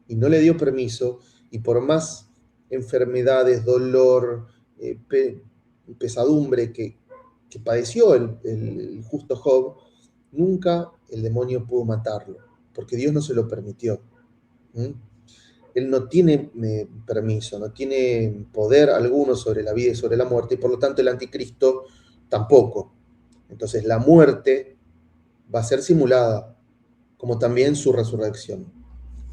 Y no le dio permiso, y por más enfermedades, dolor, pesadumbre que padeció el justo Job, nunca el demonio pudo matarlo, porque Dios no se lo permitió. ¿Mm? Él no tiene permiso, no tiene poder alguno sobre la vida y sobre la muerte, y por lo tanto el anticristo tampoco. Entonces la muerte va a ser simulada, como también su resurrección.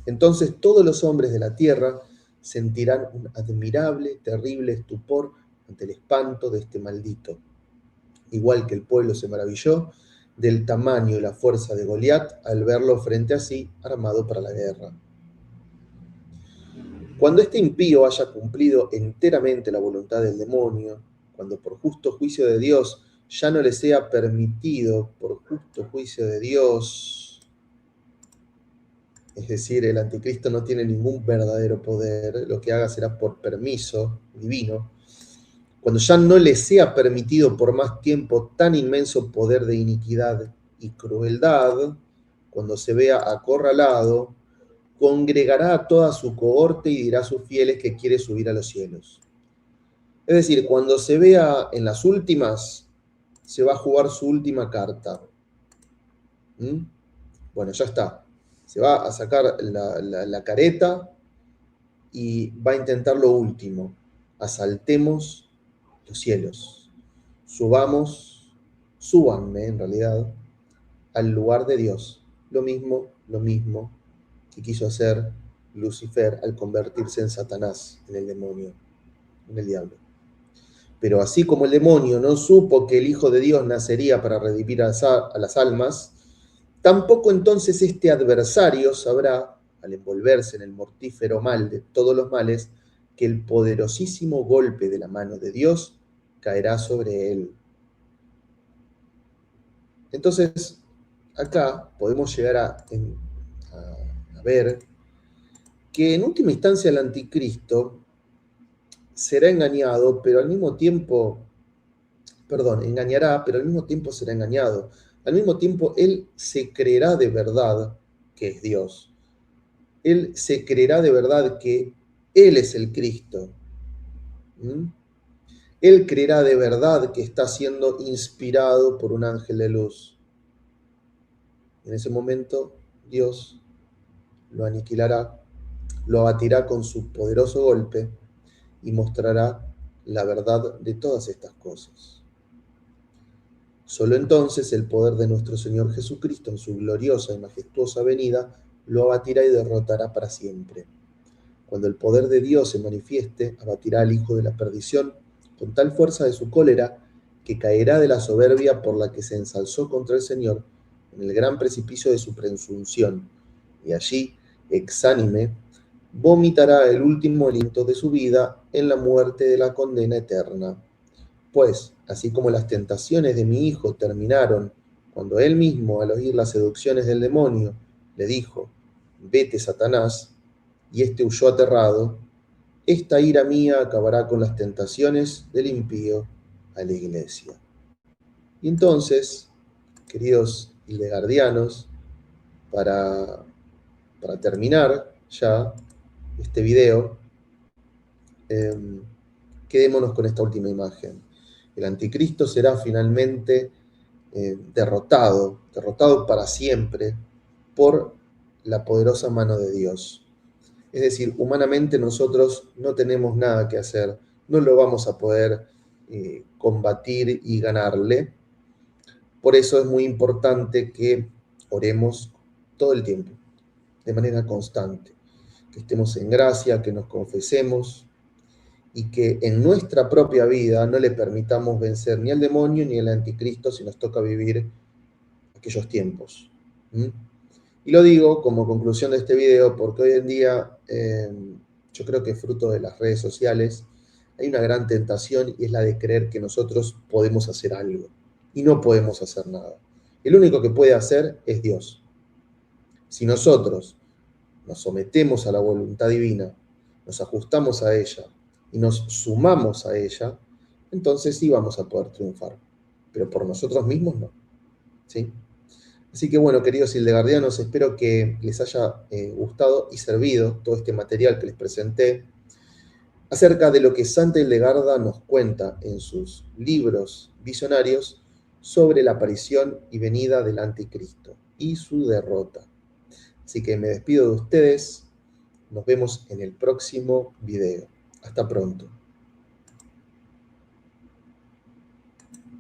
Entonces todos los hombres de la tierra sentirán un admirable, terrible estupor ante el espanto de este maldito. Igual que el pueblo se maravilló del tamaño y la fuerza de Goliat al verlo frente a sí armado para la guerra. Cuando este impío haya cumplido enteramente la voluntad del demonio, cuando por justo juicio de Dios ya no le sea permitido, por justo juicio de Dios, es decir, el anticristo no tiene ningún verdadero poder, lo que haga será por permiso divino, cuando ya no le sea permitido por más tiempo tan inmenso poder de iniquidad y crueldad, cuando se vea acorralado, congregará a toda su cohorte y dirá a sus fieles que quiere subir a los cielos. Es decir, cuando se vea en las últimas, se va a jugar su última carta. ¿Mm? Bueno, ya está. Se va a sacar la careta y va a intentar lo último. Asaltemos los cielos. Súbanme en realidad, al lugar de Dios. Lo mismo que quiso hacer Lucifer al convertirse en Satanás, en el demonio, en el diablo. Pero así como el demonio no supo que el Hijo de Dios nacería para redimir a las almas, tampoco entonces este adversario sabrá, al envolverse en el mortífero mal de todos los males, que el poderosísimo golpe de la mano de Dios caerá sobre él. Entonces, acá podemos llegar a a ver que en última instancia el anticristo será engañado, pero al mismo tiempo, perdón, engañará, pero al mismo tiempo será engañado. Al mismo tiempo, él se creerá de verdad que es Dios. Él se creerá de verdad que él es el Cristo. ¿Mm? Él creerá de verdad que está siendo inspirado por un ángel de luz. En ese momento, Dios lo aniquilará, lo abatirá con su poderoso golpe y mostrará la verdad de todas estas cosas. Solo entonces el poder de nuestro Señor Jesucristo en su gloriosa y majestuosa venida lo abatirá y derrotará para siempre. Cuando el poder de Dios se manifieste, abatirá al hijo de la perdición con tal fuerza de su cólera que caerá de la soberbia por la que se ensalzó contra el Señor en el gran precipicio de su presunción, y allí, exánime, vomitará el último aliento de su vida en la muerte de la condena eterna. Pues, así como las tentaciones de mi hijo terminaron cuando él mismo, al oír las seducciones del demonio, le dijo, vete, Satanás, y éste huyó aterrado, esta ira mía acabará con las tentaciones del impío a la iglesia. Y entonces, queridos hildegardianos, para, para terminar ya este video, quedémonos con esta última imagen. El anticristo será finalmente derrotado para siempre por la poderosa mano de Dios. Es decir, humanamente nosotros no tenemos nada que hacer, no lo vamos a poder combatir y ganarle. Por eso es muy importante que oremos todo el tiempo, de manera constante, que estemos en gracia, que nos confesemos y que en nuestra propia vida no le permitamos vencer ni al demonio ni al anticristo si nos toca vivir aquellos tiempos. ¿Mm? Y lo digo como conclusión de este video porque hoy en día yo creo que fruto de las redes sociales hay una gran tentación y es la de creer que nosotros podemos hacer algo y no podemos hacer nada. El único que puede hacer es Dios. Si nosotros nos sometemos a la voluntad divina, nos ajustamos a ella y nos sumamos a ella, entonces sí vamos a poder triunfar. Pero por nosotros mismos no. ¿Sí? Así que bueno, queridos hildegardianos, espero que les haya gustado y servido todo este material que les presenté acerca de lo que Santa Hildegarda nos cuenta en sus libros visionarios sobre la aparición y venida del anticristo y su derrota. Así que me despido de ustedes, nos vemos en el próximo video. Hasta pronto.